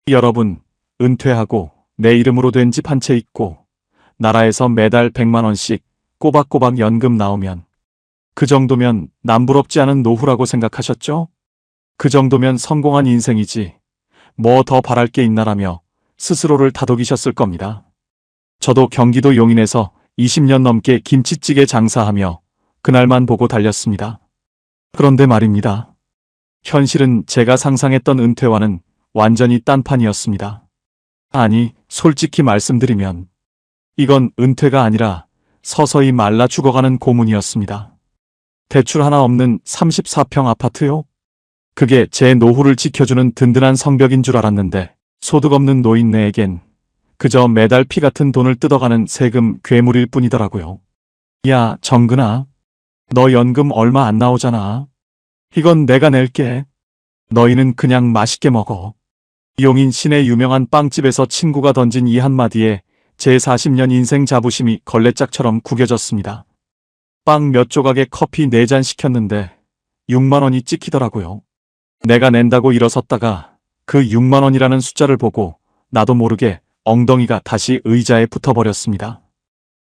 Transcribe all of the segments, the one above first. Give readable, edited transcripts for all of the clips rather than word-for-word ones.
여러분, 은퇴하고 내 이름으로 된 집 한 채 있고 나라에서 매달 100만 원씩 꼬박꼬박 연금 나오면 그 정도면 남부럽지 않은 노후라고 생각하셨죠? 그 정도면 성공한 인생이지 뭐 더 바랄 게 있나라며 스스로를 다독이셨을 겁니다. 저도 경기도 용인에서 20년 넘게 김치찌개 장사하며 그날만 보고 달렸습니다. 그런데 말입니다. 현실은 제가 상상했던 은퇴와는 완전히 딴판이었습니다. 아니, 솔직히 말씀드리면 이건 은퇴가 아니라 서서히 말라 죽어가는 고문이었습니다. 대출 하나 없는 34평 아파트요? 그게 제 노후를 지켜주는 든든한 성벽인 줄 알았는데 소득 없는 노인네에겐 그저 매달 피 같은 돈을 뜯어가는 세금 괴물일 뿐이더라고요. 야, 정근아. 너 연금 얼마 안 나오잖아. 이건 내가 낼게. 너희는 그냥 맛있게 먹어. 용인 시내 유명한 빵집에서 친구가 던진 이 한마디에 제 40년 인생 자부심이 걸레짝처럼 구겨졌습니다. 빵 몇 조각에 커피 4잔 시켰는데 6만 원이 찍히더라고요. 내가 낸다고 일어섰다가 그 6만 원이라는 숫자를 보고 나도 모르게 엉덩이가 다시 의자에 붙어버렸습니다.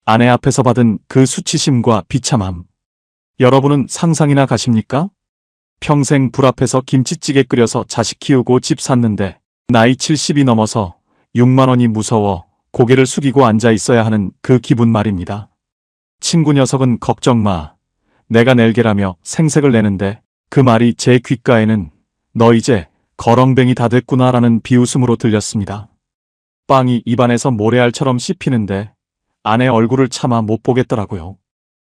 아내 앞에서 받은 그 수치심과 비참함. 여러분은 상상이나 가십니까? 평생 불 앞에서 김치찌개 끓여서 자식 키우고 집 샀는데 나이 70이 넘어서 6만 원이 무서워 고개를 숙이고 앉아 있어야 하는 그 기분 말입니다. 친구 녀석은 걱정 마. 내가 낼게라며 생색을 내는데 그 말이 제 귓가에는 너 이제 거렁뱅이 다 됐구나라는 비웃음으로 들렸습니다. 빵이 입안에서 모래알처럼 씹히는데 아내 얼굴을 차마 못 보겠더라고요.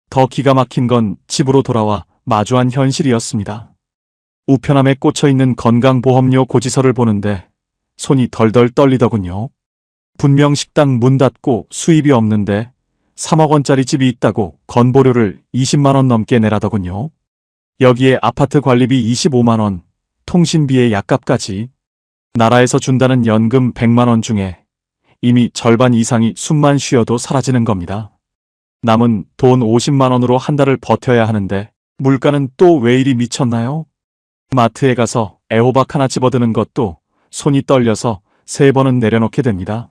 더 기가 막힌 건 집으로 돌아와 마주한 현실이었습니다. 우편함에 꽂혀있는 건강보험료 고지서를 보는데 손이 덜덜 떨리더군요. 분명 식당 문 닫고 수입이 없는데 3억 원짜리 집이 있다고 건보료를 20만 원 넘게 내라더군요. 여기에 아파트 관리비 25만 원, 통신비의 약값까지. 나라에서 준다는 연금 100만 원 중에 이미 절반 이상이 숨만 쉬어도 사라지는 겁니다. 남은 돈 50만 원으로 한 달을 버텨야 하는데 물가는 또 왜 이리 미쳤나요? 마트에 가서 애호박 하나 집어드는 것도 손이 떨려서 3번은 내려놓게 됩니다.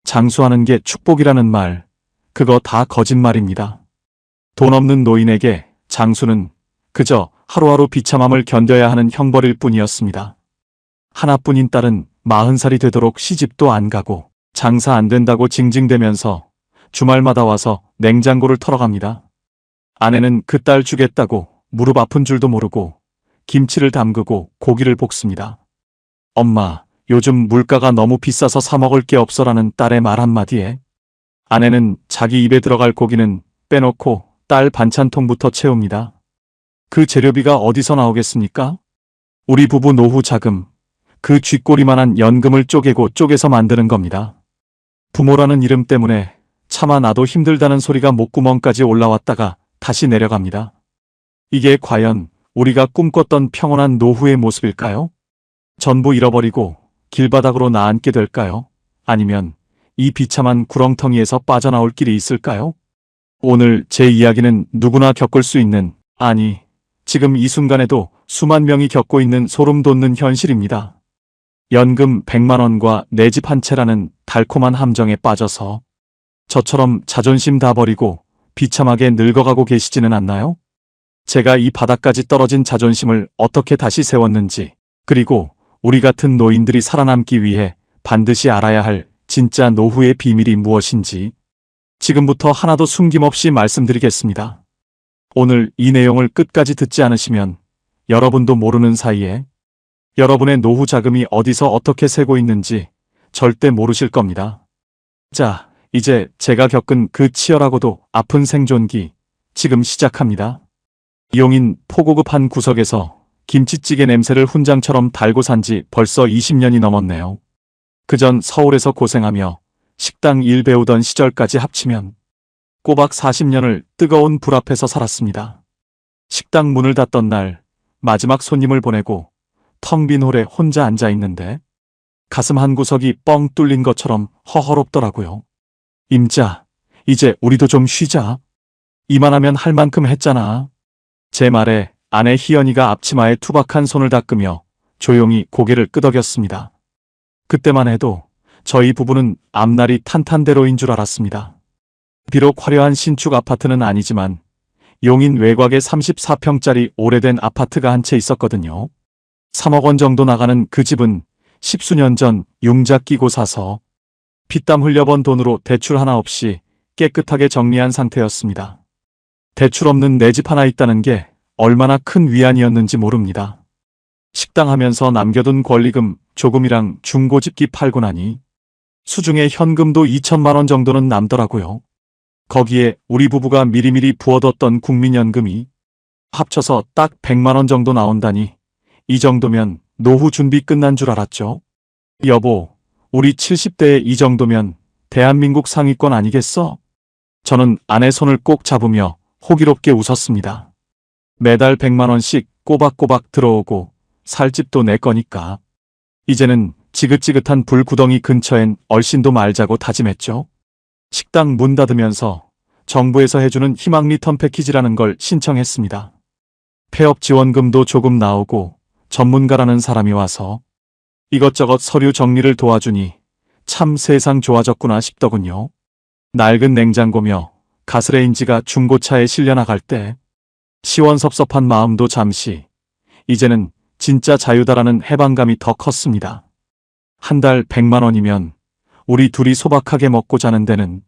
장수하는 게 축복이라는 말, 그거 다 거짓말입니다. 돈 없는 노인에게 장수는 그저 하루하루 비참함을 견뎌야 하는 형벌일 뿐이었습니다. 하나뿐인 딸은 40살이 되도록 시집도 안 가고 장사 안 된다고 징징대면서 주말마다 와서 냉장고를 털어갑니다. 아내는 그 딸 주겠다고 무릎 아픈 줄도 모르고 김치를 담그고 고기를 볶습니다. 엄마, 요즘 물가가 너무 비싸서 사 먹을 게 없어라는 딸의 말 한마디에 아내는 자기 입에 들어갈 고기는 빼놓고 딸 반찬통부터 채웁니다. 그 재료비가 어디서 나오겠습니까? 우리 부부 노후 자금, 그 쥐꼬리만한 연금을 쪼개고 쪼개서 만드는 겁니다. 부모라는 이름 때문에 차마 나도 힘들다는 소리가 목구멍까지 올라왔다가 다시 내려갑니다. 이게 과연 우리가 꿈꿨던 평온한 노후의 모습일까요? 전부 잃어버리고 길바닥으로 나앉게 될까요? 아니면 이 비참한 구렁텅이에서 빠져나올 길이 있을까요? 오늘 제 이야기는 누구나 겪을 수 있는, 아니, 지금 이 순간에도 수만 명이 겪고 있는 소름 돋는 현실입니다. 연금 100만 원과 내 집 한 채라는 달콤한 함정에 빠져서 저처럼 자존심 다 버리고 비참하게 늙어가고 계시지는 않나요? 제가 이 바닥까지 떨어진 자존심을 어떻게 다시 세웠는지, 그리고 우리 같은 노인들이 살아남기 위해 반드시 알아야 할 진짜 노후의 비밀이 무엇인지 지금부터 하나도 숨김없이 말씀드리겠습니다. 오늘 이 내용을 끝까지 듣지 않으시면 여러분도 모르는 사이에 여러분의 노후 자금이 어디서 어떻게 새고 있는지 절대 모르실 겁니다. 자, 이제 제가 겪은 그 치열하고도 아픈 생존기 지금 시작합니다. 용인 포고급 한 구석에서 김치찌개 냄새를 훈장처럼 달고 산 지 벌써 20년이 넘었네요. 그전 서울에서 고생하며 식당 일 배우던 시절까지 합치면 꼬박 40년을 뜨거운 불 앞에서 살았습니다. 식당 문을 닫던 날 마지막 손님을 보내고 텅 빈 홀에 혼자 앉아 있는데 가슴 한 구석이 뻥 뚫린 것처럼 허허롭더라고요. 임자, 이제 우리도 좀 쉬자. 이만하면 할 만큼 했잖아. 제 말에 아내 희연이가 앞치마에 투박한 손을 닦으며 조용히 고개를 끄덕였습니다. 그때만 해도 저희 부부는 앞날이 탄탄대로인 줄 알았습니다. 비록 화려한 신축 아파트는 아니지만 용인 외곽에 34평짜리 오래된 아파트가 한 채 있었거든요. 3억 원 정도 나가는 그 집은 10수년 전 융자 끼고 사서 피땀 흘려번 돈으로 대출 하나 없이 깨끗하게 정리한 상태였습니다. 대출 없는 내 집 하나 있다는 게 얼마나 큰 위안이었는지 모릅니다. 식당 하면서 남겨둔 권리금 조금이랑 중고집기 팔고 나니 수중에 현금도 2천만 원 정도는 남더라고요. 거기에 우리 부부가 미리미리 부어뒀던 국민연금이 합쳐서 딱 100만 원 정도 나온다니 이 정도면 노후 준비 끝난 줄 알았죠. 여보, 우리 70대에 이 정도면 대한민국 상위권 아니겠어? 저는 아내 손을 꼭 잡으며 호기롭게 웃었습니다. 매달 100만 원씩 꼬박꼬박 들어오고 살 집도 내 거니까. 이제는 지긋지긋한 불구덩이 근처엔 얼씬도 말자고 다짐했죠. 식당 문 닫으면서 정부에서 해주는 희망 리턴 패키지라는 걸 신청했습니다. 폐업 지원금도 조금 나오고 전문가라는 사람이 와서 이것저것 서류 정리를 도와주니 참 세상 좋아졌구나 싶더군요. 낡은 냉장고며 가스레인지가 중고차에 실려 나갈 때 시원섭섭한 마음도 잠시, 이제는 진짜 자유다라는 해방감이 더 컸습니다. 한 달 100만 원이면 우리 둘이 소박하게 먹고 자는 데는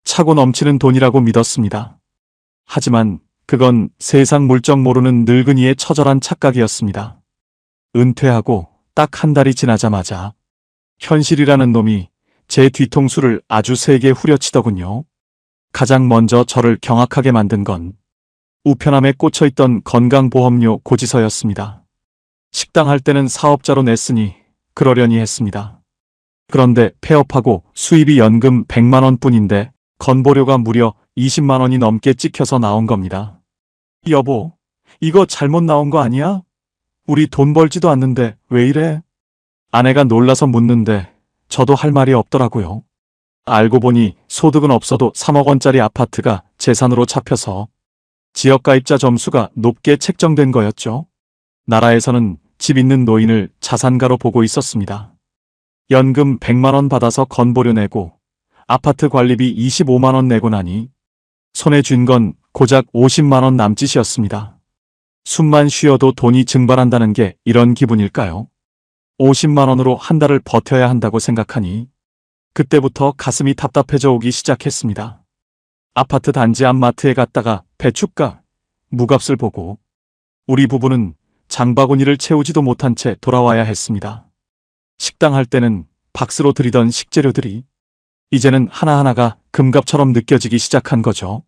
차고 넘치는 돈이라고 믿었습니다. 하지만 그건 세상 물정 모르는 늙은이의 처절한 착각이었습니다. 은퇴하고 딱 한 달이 지나자마자 현실이라는 놈이 제 뒤통수를 아주 세게 후려치더군요. 가장 먼저 저를 경악하게 만든 건 우편함에 꽂혀있던 건강보험료 고지서였습니다. 식당 할 때는 사업자로 냈으니 그러려니 했습니다. 그런데 폐업하고 수입이 연금 100만 원뿐인데 건보료가 무려 20만 원이 넘게 찍혀서 나온 겁니다. 여보, 이거 잘못 나온 거 아니야? 우리 돈 벌지도 않는데 왜 이래? 아내가 놀라서 묻는데 저도 할 말이 없더라고요. 알고 보니 소득은 없어도 3억 원짜리 아파트가 재산으로 잡혀서 지역가입자 점수가 높게 책정된 거였죠. 나라에서는 집 있는 노인을 자산가로 보고 있었습니다. 연금 100만 원 받아서 건보료 내고 아파트 관리비 25만 원 내고 나니 손에 쥔 건 고작 50만 원 남짓이었습니다. 숨만 쉬어도 돈이 증발한다는 게 이런 기분일까요? 50만 원으로 한 달을 버텨야 한다고 생각하니 그때부터 가슴이 답답해져 오기 시작했습니다. 아파트 단지 앞 마트에 갔다가 배춧가, 무값을 보고 우리 부부는 장바구니를 채우지도 못한 채 돌아와야 했습니다. 식당 할 때는 박스로 들이던 식재료들이 이제는 하나하나가 금값처럼 느껴지기 시작한 거죠.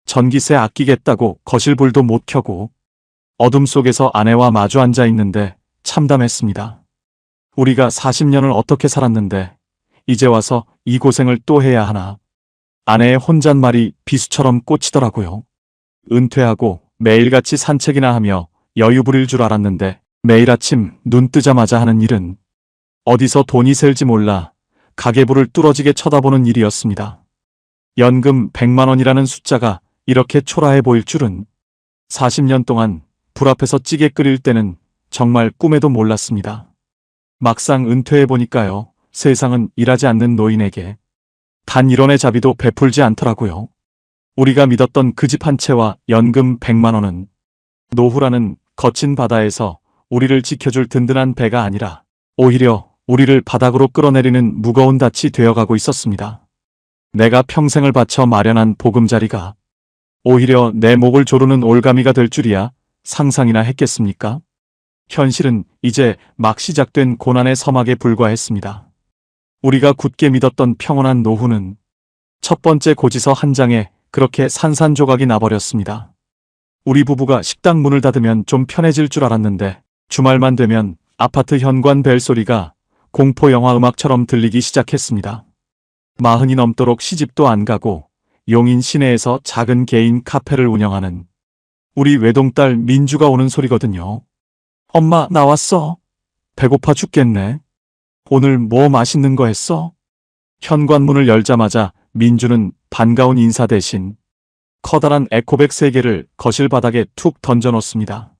전기세 아끼겠다고 거실불도 못 켜고 어둠 속에서 아내와 마주 앉아 있는데 참담했습니다. 우리가 40년을 어떻게 살았는데 이제 와서 이 고생을 또 해야 하나. 아내의 혼잣말이 비수처럼 꽂히더라고요. 은퇴하고 매일같이 산책이나 하며 여유 부릴 줄 알았는데 매일 아침 눈 뜨자마자 하는 일은 어디서 돈이 셀지 몰라 가계부를 뚫어지게 쳐다보는 일이었습니다. 연금 100만 원이라는 숫자가 이렇게 초라해 보일 줄은 40년 동안 불 앞에서 찌개 끓일 때는 정말 꿈에도 몰랐습니다. 막상 은퇴해보니까요. 세상은 일하지 않는 노인에게 단 1원의 자비도 베풀지 않더라고요. 우리가 믿었던 그 집 한 채와 연금 100만 원은 노후라는 거친 바다에서 우리를 지켜줄 든든한 배가 아니라 오히려 우리를 바닥으로 끌어내리는 무거운 닻이 되어가고 있었습니다. 내가 평생을 바쳐 마련한 보금자리가 오히려 내 목을 조르는 올가미가 될 줄이야 상상이나 했겠습니까? 현실은 이제 막 시작된 고난의 서막에 불과했습니다. 우리가 굳게 믿었던 평온한 노후는 첫 번째 고지서 한 장에 그렇게 산산조각이 나버렸습니다. 우리 부부가 식당 문을 닫으면 좀 편해질 줄 알았는데 주말만 되면 아파트 현관 벨소리가 공포 영화 음악처럼 들리기 시작했습니다. 40이 넘도록 시집도 안 가고 용인 시내에서 작은 개인 카페를 운영하는 우리 외동딸 민주가 오는 소리거든요. 엄마, 나왔어. 배고파 죽겠네. 오늘 뭐 맛있는 거 했어? 현관문을 열자마자 민주는 반가운 인사 대신 커다란 에코백 3개를 거실 바닥에 툭 던져놓습니다.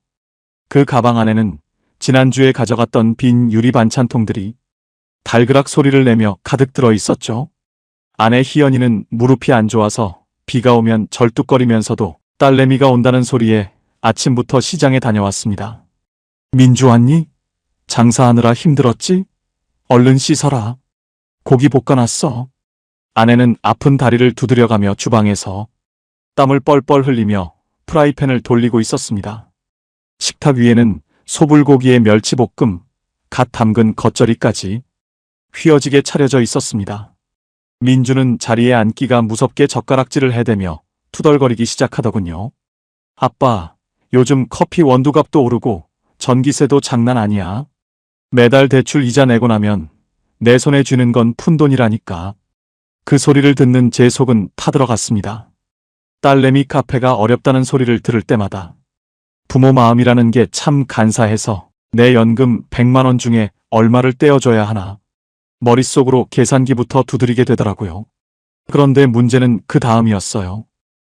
그 가방 안에는 지난주에 가져갔던 빈 유리 반찬통들이 달그락 소리를 내며 가득 들어 있었죠. 아내 희연이는 무릎이 안 좋아서 비가 오면 절뚝거리면서도 딸내미가 온다는 소리에 아침부터 시장에 다녀왔습니다. 민주 왔니? 장사하느라 힘들었지? 얼른 씻어라. 고기 볶아놨어. 아내는 아픈 다리를 두드려가며 주방에서 땀을 뻘뻘 흘리며 프라이팬을 돌리고 있었습니다. 식탁 위에는 소불고기에 멸치볶음, 갓 담근 겉절이까지 휘어지게 차려져 있었습니다. 민주는 자리에 앉기가 무섭게 젓가락질을 해대며 투덜거리기 시작하더군요. 아빠, 요즘 커피 원두값도 오르고 전기세도 장난 아니야. 매달 대출 이자 내고 나면 내 손에 쥐는 건 푼돈이라니까. 그 소리를 듣는 제 속은 타들어갔습니다. 딸내미 카페가 어렵다는 소리를 들을 때마다 부모 마음이라는 게 참 간사해서 내 연금 100만 원 중에 얼마를 떼어줘야 하나. 머릿속으로 계산기부터 두드리게 되더라고요. 그런데 문제는 그 다음이었어요.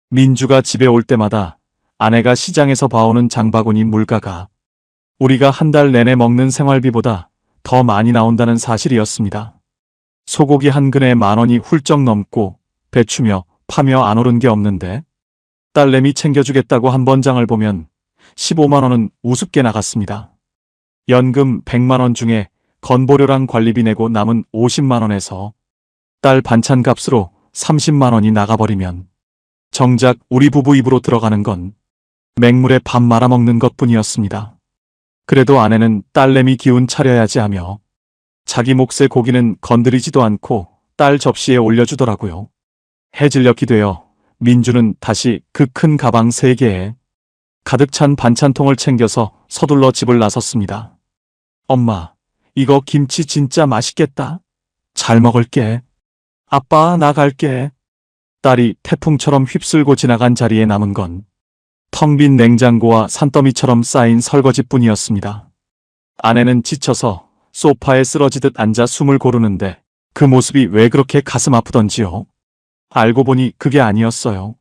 민주가 집에 올 때마다 아내가 시장에서 봐오는 장바구니 물가가 우리가 한 달 내내 먹는 생활비보다 더 많이 나온다는 사실이었습니다. 소고기 한 근에 10,000원이 훌쩍 넘고 배추며 파며 안 오른 게 없는데 딸내미 챙겨주겠다고 한 번 장을 보면 15만 원은 우습게 나갔습니다. 연금 100만 원 중에 건보료랑 관리비 내고 남은 50만 원에서 딸 반찬 값으로 30만 원이 나가버리면 정작 우리 부부 입으로 들어가는 건 맹물에 밥 말아먹는 것뿐이었습니다. 그래도 아내는 딸내미 기운 차려야지 하며 자기 몫의 고기는 건드리지도 않고 딸 접시에 올려주더라고요. 해질녘이 되어 민주는 다시 그 큰 가방 3개에 가득 찬 반찬통을 챙겨서 서둘러 집을 나섰습니다. 엄마, 이거 김치 진짜 맛있겠다. 잘 먹을게. 아빠, 나 갈게. 딸이 태풍처럼 휩쓸고 지나간 자리에 남은 건 텅 빈 냉장고와 산더미처럼 쌓인 설거지뿐이었습니다. 아내는 지쳐서 소파에 쓰러지듯 앉아 숨을 고르는데 그 모습이 왜 그렇게 가슴 아프던지요. 알고 보니 그게 아니었어요.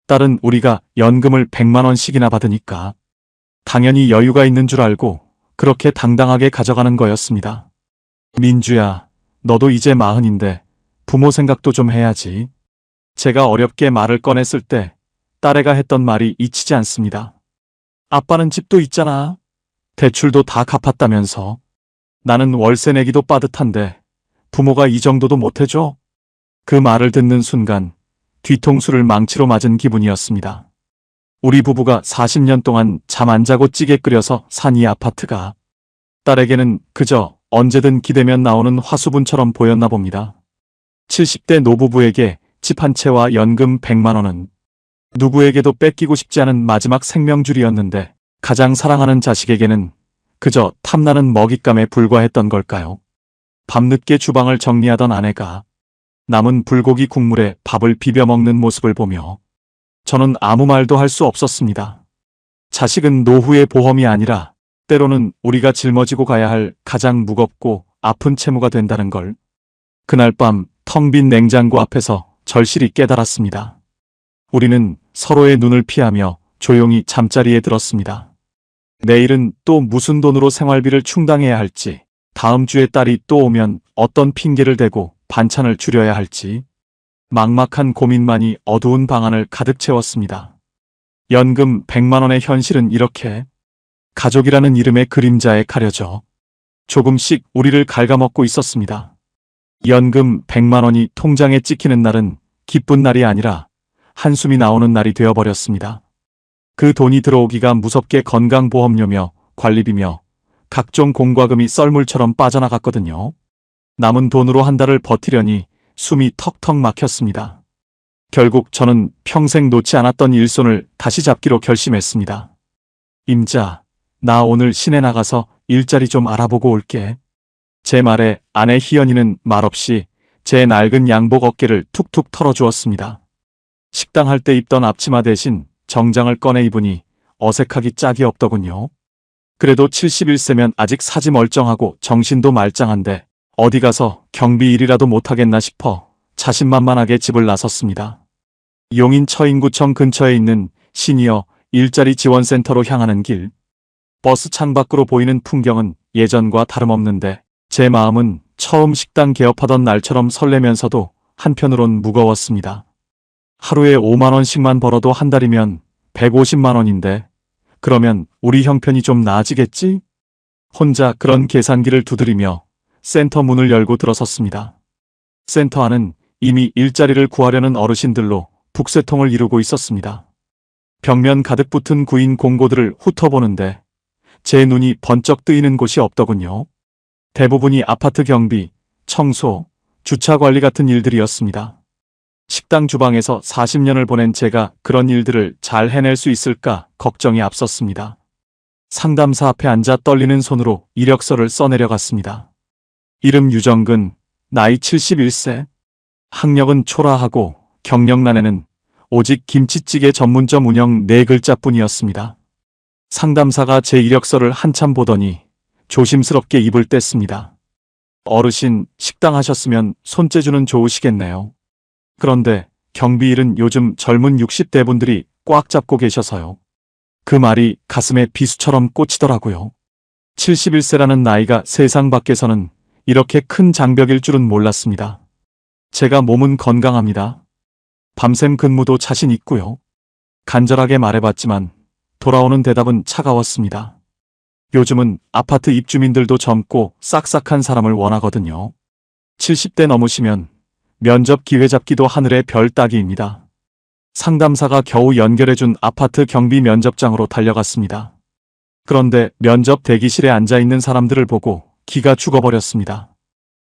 딸은 우리가 연금을 100만 원씩이나 받으니까 당연히 여유가 있는 줄 알고 그렇게 당당하게 가져가는 거였습니다. 민주야, 너도 이제 40인데 부모 생각도 좀 해야지. 제가 어렵게 말을 꺼냈을 때 딸애가 했던 말이 잊히지 않습니다. 아빠는 집도 있잖아. 대출도 다 갚았다면서. 나는 월세 내기도 빠듯한데 부모가 이 정도도 못해줘? 그 말을 듣는 순간 뒤통수를 망치로 맞은 기분이었습니다. 우리 부부가 40년 동안 잠 안 자고 찌개 끓여서 산 이 아파트가 딸에게는 그저 언제든 기대면 나오는 화수분처럼 보였나 봅니다. 70대 노부부에게 집 한 채와 연금 100만 원은 누구에게도 뺏기고 싶지 않은 마지막 생명줄이었는데 가장 사랑하는 자식에게는 그저 탐나는 먹잇감에 불과했던 걸까요? 밤늦게 주방을 정리하던 아내가 남은 불고기 국물에 밥을 비벼 먹는 모습을 보며 저는 아무 말도 할 수 없었습니다. 자식은 노후의 보험이 아니라 때로는 우리가 짊어지고 가야 할 가장 무겁고 아픈 채무가 된다는 걸 그날 밤 텅 빈 냉장고 앞에서 절실히 깨달았습니다. 우리는 서로의 눈을 피하며 조용히 잠자리에 들었습니다. 내일은 또 무슨 돈으로 생활비를 충당해야 할지, 다음 주에 딸이 또 오면 어떤 핑계를 대고 반찬을 줄여야 할지 막막한 고민만이 어두운 방안을 가득 채웠습니다. 연금 100만 원의 현실은 이렇게 가족이라는 이름의 그림자에 가려져 조금씩 우리를 갉아먹고 있었습니다. 연금 100만 원이 통장에 찍히는 날은 기쁜 날이 아니라 한숨이 나오는 날이 되어버렸습니다. 그 돈이 들어오기가 무섭게 건강보험료며 관리비며 각종 공과금이 썰물처럼 빠져나갔거든요. 남은 돈으로 한 달을 버티려니 숨이 턱턱 막혔습니다. 결국 저는 평생 놓지 않았던 일손을 다시 잡기로 결심했습니다. 임자, 나 오늘 시내 나가서 일자리 좀 알아보고 올게. 제 말에 아내 희연이는 말없이 제 낡은 양복 어깨를 툭툭 털어주었습니다. 식당 할 때 입던 앞치마 대신 정장을 꺼내 입으니 어색하기 짝이 없더군요. 그래도 71세면 아직 사지 멀쩡하고 정신도 말짱한데 어디 가서 경비 일이라도 못하겠나 싶어 자신만만하게 집을 나섰습니다. 용인 처인구청 근처에 있는 시니어 일자리 지원센터로 향하는 길. 버스 창밖으로 보이는 풍경은 예전과 다름없는데 제 마음은 처음 식당 개업하던 날처럼 설레면서도 한편으론 무거웠습니다. 하루에 5만 원씩만 벌어도 한 달이면 150만 원인데 그러면 우리 형편이 좀 나아지겠지? 혼자 그런 계산기를 두드리며 센터 문을 열고 들어섰습니다. 센터 안은 이미 일자리를 구하려는 어르신들로 북새통을 이루고 있었습니다. 벽면 가득 붙은 구인 공고들을 훑어보는데 제 눈이 번쩍 뜨이는 곳이 없더군요. 대부분이 아파트 경비, 청소, 주차 관리 같은 일들이었습니다. 식당 주방에서 40년을 보낸 제가 그런 일들을 잘 해낼 수 있을까 걱정이 앞섰습니다. 상담사 앞에 앉아 떨리는 손으로 이력서를 써내려갔습니다. 이름 유정근, 나이 71세, 학력은 초라하고 경력란에는 오직 김치찌개 전문점 운영 4글자뿐이었습니다. 상담사가 제 이력서를 한참 보더니 조심스럽게 입을 뗐습니다. 어르신, 식당 하셨으면 손재주는 좋으시겠네요. 그런데 경비일은 요즘 젊은 60대 분들이 꽉 잡고 계셔서요. 그 말이 가슴에 비수처럼 꽂히더라고요. 71세라는 나이가 세상 밖에서는 이렇게 큰 장벽일 줄은 몰랐습니다. 제가 몸은 건강합니다. 밤샘 근무도 자신 있고요. 간절하게 말해봤지만 돌아오는 대답은 차가웠습니다. 요즘은 아파트 입주민들도 젊고 싹싹한 사람을 원하거든요. 70대 넘으시면 면접 기회 잡기도 하늘의 별 따기입니다. 상담사가 겨우 연결해준 아파트 경비 면접장으로 달려갔습니다. 그런데 면접 대기실에 앉아있는 사람들을 보고 기가 죽어버렸습니다.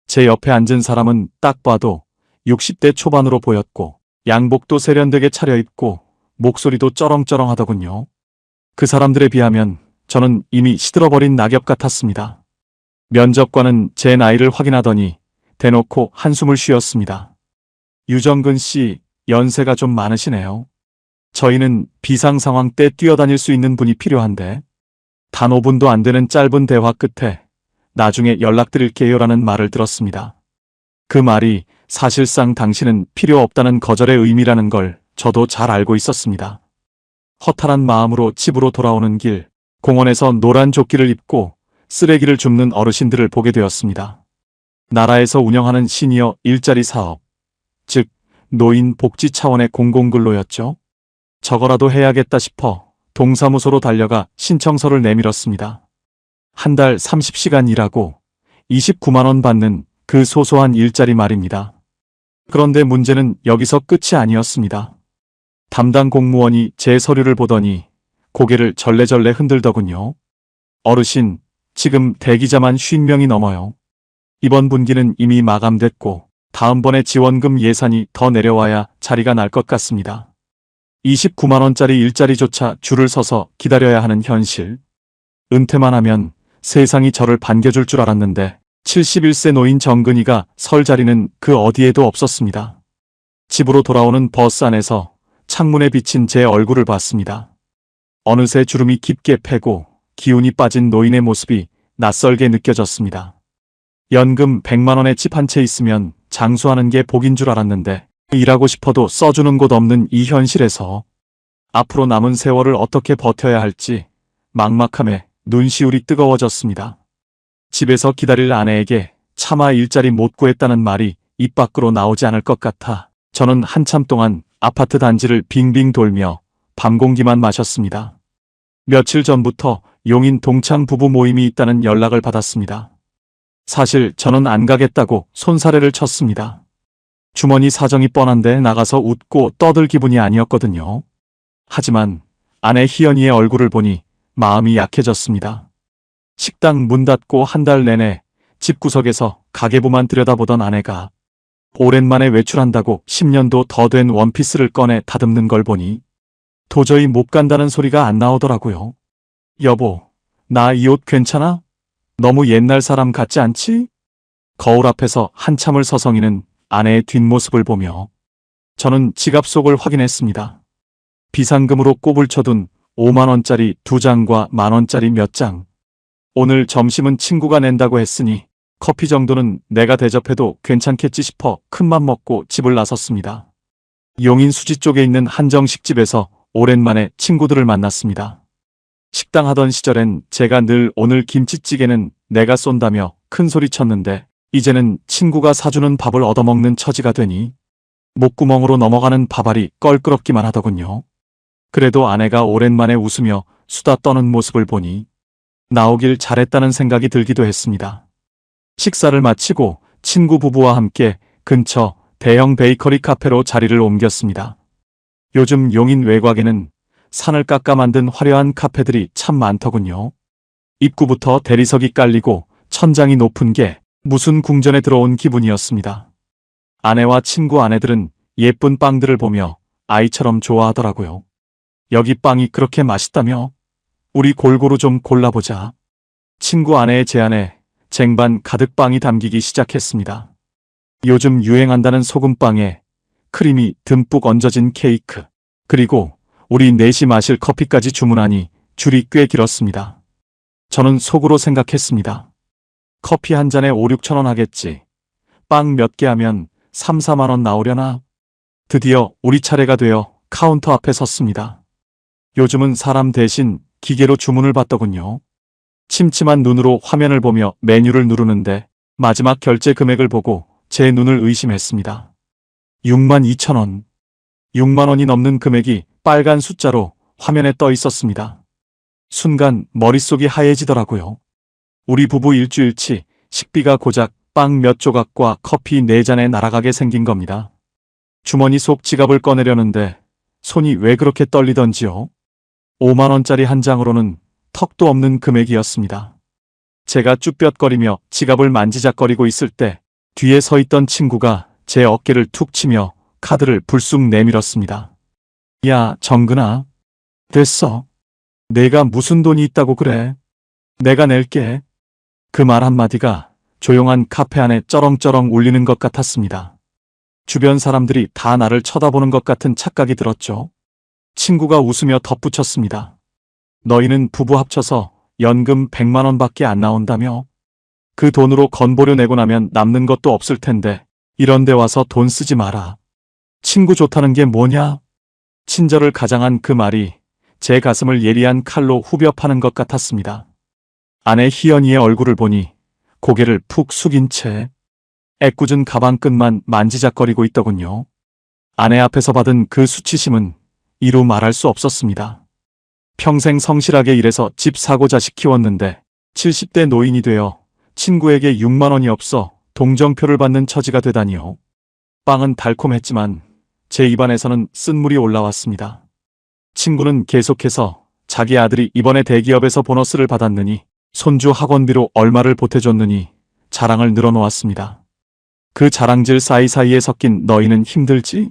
제 옆에 앉은 사람은 딱 봐도 60대 초반으로 보였고 양복도 세련되게 차려입고 목소리도 쩌렁쩌렁하더군요. 그 사람들에 비하면 저는 이미 시들어버린 낙엽 같았습니다. 면접관은 제 나이를 확인하더니 대놓고 한숨을 쉬었습니다. 유정근 씨, 연세가 좀 많으시네요. 저희는 비상 상황 때 뛰어다닐 수 있는 분이 필요한데 단 5분도 안 되는 짧은 대화 끝에 나중에 연락드릴게요라는 말을 들었습니다. 그 말이 사실상 당신은 필요 없다는 거절의 의미라는 걸 저도 잘 알고 있었습니다. 허탈한 마음으로 집으로 돌아오는 길, 공원에서 노란 조끼를 입고 쓰레기를 줍는 어르신들을 보게 되었습니다. 나라에서 운영하는 시니어 일자리 사업, 즉 노인 복지 차원의 공공근로였죠. 저거라도 해야겠다 싶어 동사무소로 달려가 신청서를 내밀었습니다. 한 달 30시간 일하고 29만 원 받는 그 소소한 일자리 말입니다. 그런데 문제는 여기서 끝이 아니었습니다. 담당 공무원이 제 서류를 보더니 고개를 절레절레 흔들더군요. 어르신, 지금 대기자만 50명이 넘어요. 이번 분기는 이미 마감됐고 다음번에 지원금 예산이 더 내려와야 자리가 날 것 같습니다. 29만 원짜리 일자리조차 줄을 서서 기다려야 하는 현실. 은퇴만 하면 세상이 저를 반겨줄 줄 알았는데 71세 노인 정근이가 설 자리는 그 어디에도 없었습니다. 집으로 돌아오는 버스 안에서 창문에 비친 제 얼굴을 봤습니다. 어느새 주름이 깊게 패고 기운이 빠진 노인의 모습이 낯설게 느껴졌습니다. 연금 100만 원에 집 한 채 있으면 장수하는 게 복인 줄 알았는데 일하고 싶어도 써주는 곳 없는 이 현실에서 앞으로 남은 세월을 어떻게 버텨야 할지 막막함에 눈시울이 뜨거워졌습니다. 집에서 기다릴 아내에게 차마 일자리 못 구했다는 말이 입 밖으로 나오지 않을 것 같아 저는 한참 동안 아파트 단지를 빙빙 돌며 밤 공기만 마셨습니다. 며칠 전부터 용인 동창 부부 모임이 있다는 연락을 받았습니다. 사실 저는 안 가겠다고 손사래를 쳤습니다. 주머니 사정이 뻔한데 나가서 웃고 떠들 기분이 아니었거든요. 하지만 아내 희연이의 얼굴을 보니 마음이 약해졌습니다. 식당 문 닫고 한 달 내내 집구석에서 가계부만 들여다보던 아내가 오랜만에 외출한다고 10년도 더 된 원피스를 꺼내 다듬는 걸 보니 도저히 못 간다는 소리가 안 나오더라고요. 여보, 나 이 옷 괜찮아? 너무 옛날 사람 같지 않지? 거울 앞에서 한참을 서성이는 아내의 뒷모습을 보며 저는 지갑 속을 확인했습니다. 비상금으로 꼽을 쳐둔 5만 원짜리 2장과 만 원짜리 몇 장. 오늘 점심은 친구가 낸다고 했으니 커피 정도는 내가 대접해도 괜찮겠지 싶어 큰맘 먹고 집을 나섰습니다. 용인 수지 쪽에 있는 한정식집에서 오랜만에 친구들을 만났습니다. 식당 하던 시절엔 제가 늘 오늘 김치찌개는 내가 쏜다며 큰 소리 쳤는데 이제는 친구가 사주는 밥을 얻어먹는 처지가 되니 목구멍으로 넘어가는 밥알이 껄끄럽기만 하더군요. 그래도 아내가 오랜만에 웃으며 수다 떠는 모습을 보니 나오길 잘했다는 생각이 들기도 했습니다. 식사를 마치고 친구 부부와 함께 근처 대형 베이커리 카페로 자리를 옮겼습니다. 요즘 용인 외곽에는 산을 깎아 만든 화려한 카페들이 참 많더군요. 입구부터 대리석이 깔리고 천장이 높은 게 무슨 궁전에 들어온 기분이었습니다. 아내와 친구 아내들은 예쁜 빵들을 보며 아이처럼 좋아하더라고요. 여기 빵이 그렇게 맛있다며? 우리 골고루 좀 골라보자. 친구 아내의 제안에 쟁반 가득 빵이 담기기 시작했습니다. 요즘 유행한다는 소금빵에 크림이 듬뿍 얹어진 케이크, 그리고 우리 넷이 마실 커피까지 주문하니 줄이 꽤 길었습니다. 저는 속으로 생각했습니다. 커피 한 잔에 5, 6천 원 하겠지. 빵 몇 개 하면 3, 4만 원 나오려나? 드디어 우리 차례가 되어 카운터 앞에 섰습니다. 요즘은 사람 대신 기계로 주문을 받더군요. 침침한 눈으로 화면을 보며 메뉴를 누르는데 마지막 결제 금액을 보고 제 눈을 의심했습니다. 6만 2천 원. 6만 원이 넘는 금액이 빨간 숫자로 화면에 떠 있었습니다. 순간 머릿속이 하얘지더라고요. 우리 부부 일주일치 식비가 고작 빵 몇 조각과 커피 4잔에 날아가게 생긴 겁니다. 주머니 속 지갑을 꺼내려는데 손이 왜 그렇게 떨리던지요. 5만 원짜리 한 장으로는 턱도 없는 금액이었습니다. 제가 쭈뼛거리며 지갑을 만지작거리고 있을 때 뒤에 서 있던 친구가 제 어깨를 툭 치며 카드를 불쑥 내밀었습니다. 야, 정근아. 됐어. 내가 무슨 돈이 있다고 그래. 내가 낼게. 그 말 한마디가 조용한 카페 안에 쩌렁쩌렁 울리는 것 같았습니다. 주변 사람들이 다 나를 쳐다보는 것 같은 착각이 들었죠. 친구가 웃으며 덧붙였습니다. 너희는 부부 합쳐서 연금 100만 원밖에 안 나온다며? 그 돈으로 건보료 내고 나면 남는 것도 없을 텐데 이런 데 와서 돈 쓰지 마라. 친구 좋다는 게 뭐냐? 친절을 가장한 그 말이 제 가슴을 예리한 칼로 후벼 파는 것 같았습니다. 아내 희연이의 얼굴을 보니 고개를 푹 숙인 채 애꿎은 가방끈만 만지작거리고 있더군요. 아내 앞에서 받은 그 수치심은 이루 말할 수 없었습니다. 평생 성실하게 일해서 집 사고 자식 키웠는데 70대 노인이 되어 친구에게 6만 원이 없어 동정표를 받는 처지가 되다니요. 빵은 달콤했지만 제 입안에서는 쓴물이 올라왔습니다. 친구는 계속해서 자기 아들이 이번에 대기업에서 보너스를 받았느니 손주 학원비로 얼마를 보태줬느니 자랑을 늘어놓았습니다. 그 자랑질 사이사이에 섞인 너희는 힘들지?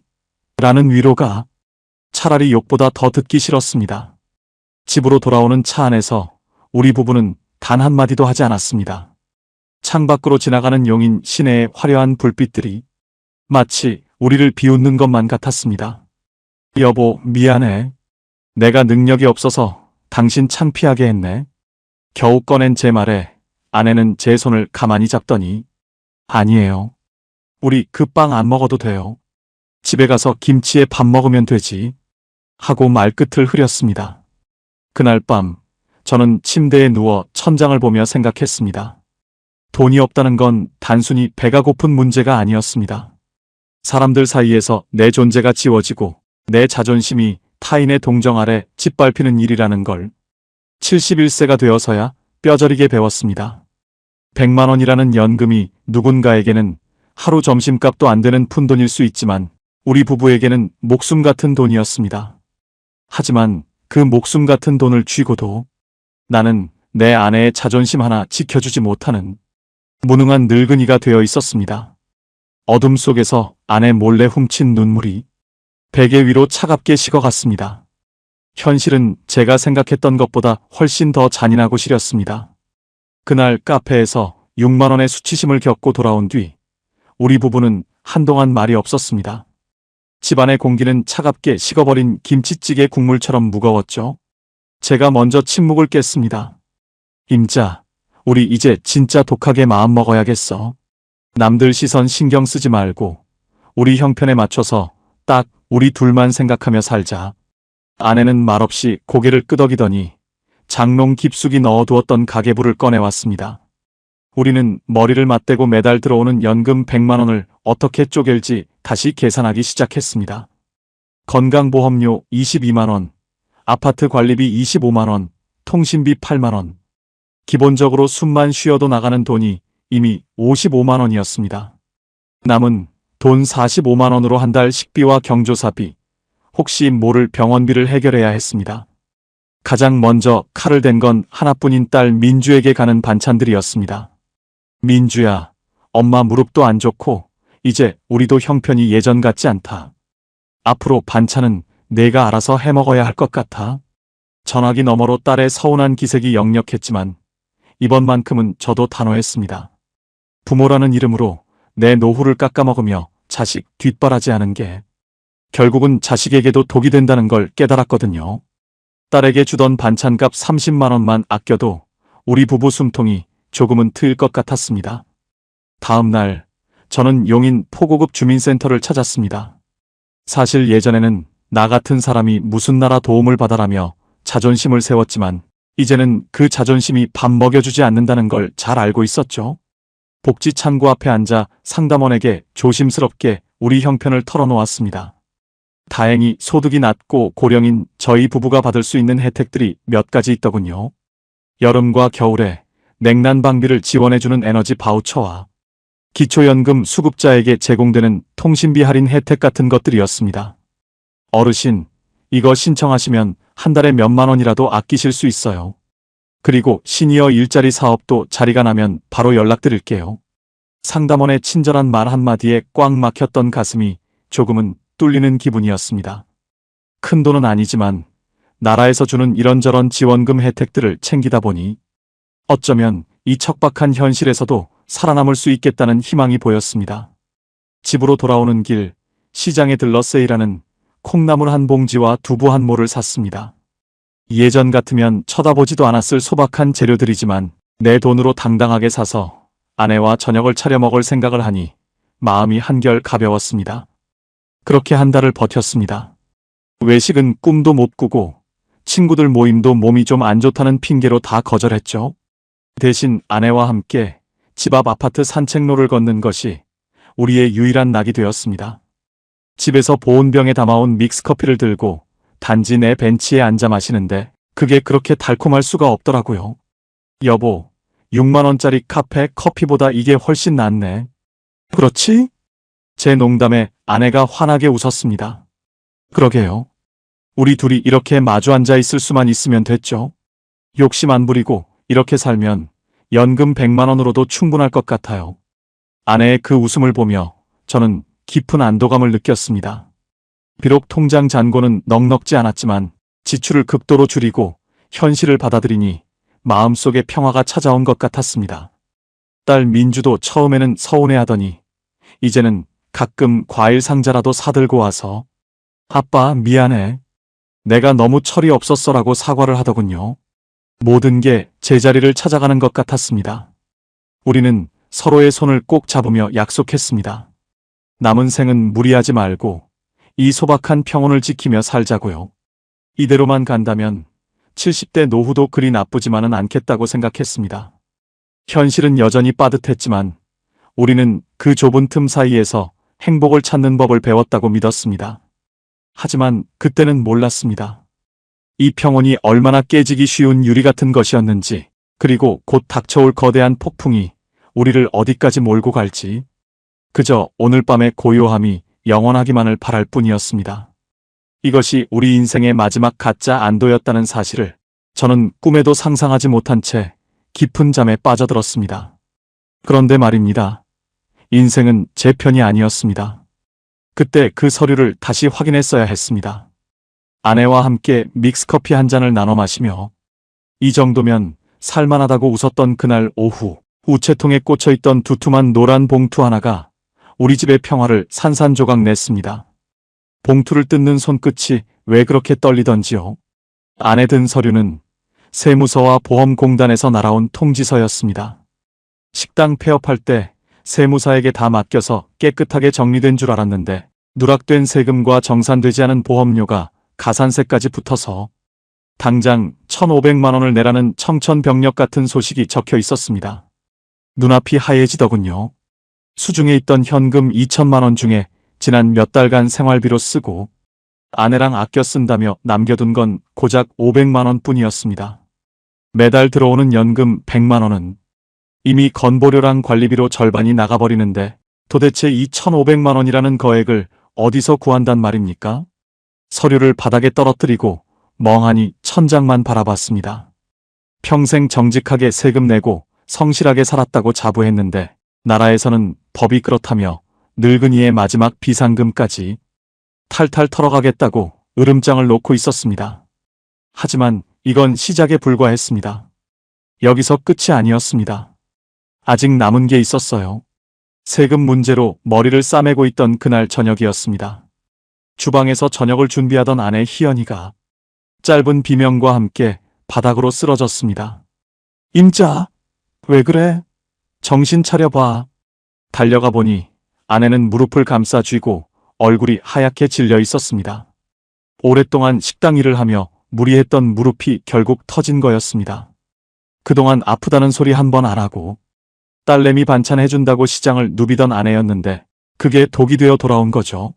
라는 위로가 차라리 욕보다 더 듣기 싫었습니다. 집으로 돌아오는 차 안에서 우리 부부는 단 한마디도 하지 않았습니다. 창밖으로 지나가는 용인 시내의 화려한 불빛들이 마치 우리를 비웃는 것만 같았습니다. 여보, 미안해. 내가 능력이 없어서 당신 창피하게 했네. 겨우 꺼낸 제 말에 아내는 제 손을 가만히 잡더니 아니에요. 우리 그 빵 안 먹어도 돼요. 집에 가서 김치에 밥 먹으면 되지. 하고 말끝을 흐렸습니다. 그날 밤 저는 침대에 누워 천장을 보며 생각했습니다. 돈이 없다는 건 단순히 배가 고픈 문제가 아니었습니다. 사람들 사이에서 내 존재가 지워지고 내 자존심이 타인의 동정 아래 짓밟히는 일이라는 걸 71세가 되어서야 뼈저리게 배웠습니다. 100만 원이라는 연금이 누군가에게는 하루 점심값도 안 되는 푼돈일 수 있지만 우리 부부에게는 목숨 같은 돈이었습니다. 하지만 그 목숨 같은 돈을 쥐고도 나는 내 아내의 자존심 하나 지켜주지 못하는 무능한 늙은이가 되어 있었습니다. 어둠 속에서 아내 몰래 훔친 눈물이 베개 위로 차갑게 식어갔습니다. 현실은 제가 생각했던 것보다 훨씬 더 잔인하고 시렸습니다. 그날 카페에서 6만 원의 수치심을 겪고 돌아온 뒤 우리 부부는 한동안 말이 없었습니다. 집안의 공기는 차갑게 식어버린 김치찌개 국물처럼 무거웠죠. 제가 먼저 침묵을 깼습니다. 임자, 우리 이제 진짜 독하게 마음 먹어야겠어. 남들 시선 신경 쓰지 말고 우리 형편에 맞춰서 딱 우리 둘만 생각하며 살자. 아내는 말없이 고개를 끄덕이더니 장롱 깊숙이 넣어두었던 가계부를 꺼내왔습니다. 우리는 머리를 맞대고 매달 들어오는 연금 100만 원을 어떻게 쪼갤지 다시 계산하기 시작했습니다. 건강보험료 22만 원, 아파트 관리비 25만 원, 통신비 8만 원. 기본적으로 숨만 쉬어도 나가는 돈이 이미 55만 원이었습니다. 남은 돈 45만 원으로 한 달 식비와 경조사비, 혹시 모를 병원비를 해결해야 했습니다. 가장 먼저 칼을 댄 건 하나뿐인 딸 민주에게 가는 반찬들이었습니다. 민주야, 엄마 무릎도 안 좋고 이제 우리도 형편이 예전 같지 않다. 앞으로 반찬은 내가 알아서 해먹어야 할 것 같아. 전화기 너머로 딸의 서운한 기색이 역력했지만 이번만큼은 저도 단호했습니다. 부모라는 이름으로 내 노후를 깎아먹으며 자식 뒷바라지하는 게 결국은 자식에게도 독이 된다는 걸 깨달았거든요. 딸에게 주던 반찬값 30만 원만 아껴도 우리 부부 숨통이 조금은 트일 것 같았습니다. 다음 날 저는 용인 포고급 주민센터를 찾았습니다. 사실 예전에는 나 같은 사람이 무슨 나라 도움을 받아라며 자존심을 세웠지만 이제는 그 자존심이 밥 먹여주지 않는다는 걸 잘 알고 있었죠. 복지 창구 앞에 앉아 상담원에게 조심스럽게 우리 형편을 털어놓았습니다. 다행히 소득이 낮고 고령인 저희 부부가 받을 수 있는 혜택들이 몇 가지 있더군요. 여름과 겨울에 냉난방비를 지원해주는 에너지 바우처와 기초연금 수급자에게 제공되는 통신비 할인 혜택 같은 것들이었습니다. 어르신, 이거 신청하시면 한 달에 몇만 원이라도 아끼실 수 있어요. 그리고 시니어 일자리 사업도 자리가 나면 바로 연락드릴게요. 상담원의 친절한 말 한마디에 꽉 막혔던 가슴이 조금은 뚫리는 기분이었습니다. 큰 돈은 아니지만 나라에서 주는 이런저런 지원금 혜택들을 챙기다 보니 어쩌면 이 척박한 현실에서도 살아남을 수 있겠다는 희망이 보였습니다. 집으로 돌아오는 길, 시장에 들러 세일하는 콩나물 한 봉지와 두부 한 모를 샀습니다. 예전 같으면 쳐다보지도 않았을 소박한 재료들이지만 내 돈으로 당당하게 사서 아내와 저녁을 차려 먹을 생각을 하니 마음이 한결 가벼웠습니다. 그렇게 한 달을 버텼습니다. 외식은 꿈도 못 꾸고 친구들 모임도 몸이 좀 안 좋다는 핑계로 다 거절했죠. 대신 아내와 함께 집 앞 아파트 산책로를 걷는 것이 우리의 유일한 낙이 되었습니다. 집에서 보온병에 담아온 믹스커피를 들고 단지 내 벤치에 앉아 마시는데 그게 그렇게 달콤할 수가 없더라고요. 여보, 6만 원짜리 카페 커피보다 이게 훨씬 낫네. 그렇지? 제 농담에 아내가 환하게 웃었습니다. 그러게요. 우리 둘이 이렇게 마주 앉아 있을 수만 있으면 됐죠. 욕심 안 부리고 이렇게 살면 연금 100만 원으로도 충분할 것 같아요. 아내의 그 웃음을 보며 저는 깊은 안도감을 느꼈습니다. 비록 통장 잔고는 넉넉지 않았지만 지출을 극도로 줄이고 현실을 받아들이니 마음속에 평화가 찾아온 것 같았습니다. 딸 민주도 처음에는 서운해하더니 이제는 가끔 과일 상자라도 사들고 와서 아빠 미안해. 내가 너무 철이 없었어라고 사과를 하더군요. 모든 게 제자리를 찾아가는 것 같았습니다. 우리는 서로의 손을 꼭 잡으며 약속했습니다. 남은 생은 무리하지 말고 이 소박한 평온을 지키며 살자고요. 이대로만 간다면 70대 노후도 그리 나쁘지만은 않겠다고 생각했습니다. 현실은 여전히 빠듯했지만 우리는 그 좁은 틈 사이에서 행복을 찾는 법을 배웠다고 믿었습니다. 하지만 그때는 몰랐습니다. 이 평온이 얼마나 깨지기 쉬운 유리 같은 것이었는지, 그리고 곧 닥쳐올 거대한 폭풍이 우리를 어디까지 몰고 갈지, 그저 오늘 밤의 고요함이 영원하기만을 바랄 뿐이었습니다. 이것이 우리 인생의 마지막 가짜 안도였다는 사실을 저는 꿈에도 상상하지 못한 채 깊은 잠에 빠져들었습니다. 그런데 말입니다. 인생은 제 편이 아니었습니다. 그때 그 서류를 다시 확인했어야 했습니다. 아내와 함께 믹스커피 한 잔을 나눠 마시며 이 정도면 살만하다고 웃었던 그날 오후, 우체통에 꽂혀있던 두툼한 노란 봉투 하나가 우리 집의 평화를 산산조각 냈습니다. 봉투를 뜯는 손끝이 왜 그렇게 떨리던지요. 안에 든 서류는 세무서와 보험공단에서 날아온 통지서였습니다. 식당 폐업할 때 세무사에게 다 맡겨서 깨끗하게 정리된 줄 알았는데 누락된 세금과 정산되지 않은 보험료가 가산세까지 붙어서 당장 1,500만 원을 내라는 청천벽력 같은 소식이 적혀 있었습니다. 눈앞이 하얘지더군요. 수중에 있던 현금 2천만 원 중에 지난 몇 달간 생활비로 쓰고 아내랑 아껴 쓴다며 남겨둔 건 고작 500만 원 뿐이었습니다. 매달 들어오는 연금 100만 원은 이미 건보료랑 관리비로 절반이 나가버리는데 도대체 이 1,500만 원이라는 거액을 어디서 구한단 말입니까? 서류를 바닥에 떨어뜨리고 멍하니 천장만 바라봤습니다. 평생 정직하게 세금 내고 성실하게 살았다고 자부했는데 나라에서는 법이 그렇다며 늙은이의 마지막 비상금까지 탈탈 털어가겠다고 으름장을 놓고 있었습니다. 하지만 이건 시작에 불과했습니다. 여기서 끝이 아니었습니다. 아직 남은 게 있었어요. 세금 문제로 머리를 싸매고 있던 그날 저녁이었습니다. 주방에서 저녁을 준비하던 아내 희연이가 짧은 비명과 함께 바닥으로 쓰러졌습니다. 임자, 왜 그래? 정신 차려봐. 달려가 보니 아내는 무릎을 감싸 쥐고 얼굴이 하얗게 질려 있었습니다. 오랫동안 식당 일을 하며 무리했던 무릎이 결국 터진 거였습니다. 그동안 아프다는 소리 한 번 안 하고 딸내미 반찬 해준다고 시장을 누비던 아내였는데 그게 독이 되어 돌아온 거죠.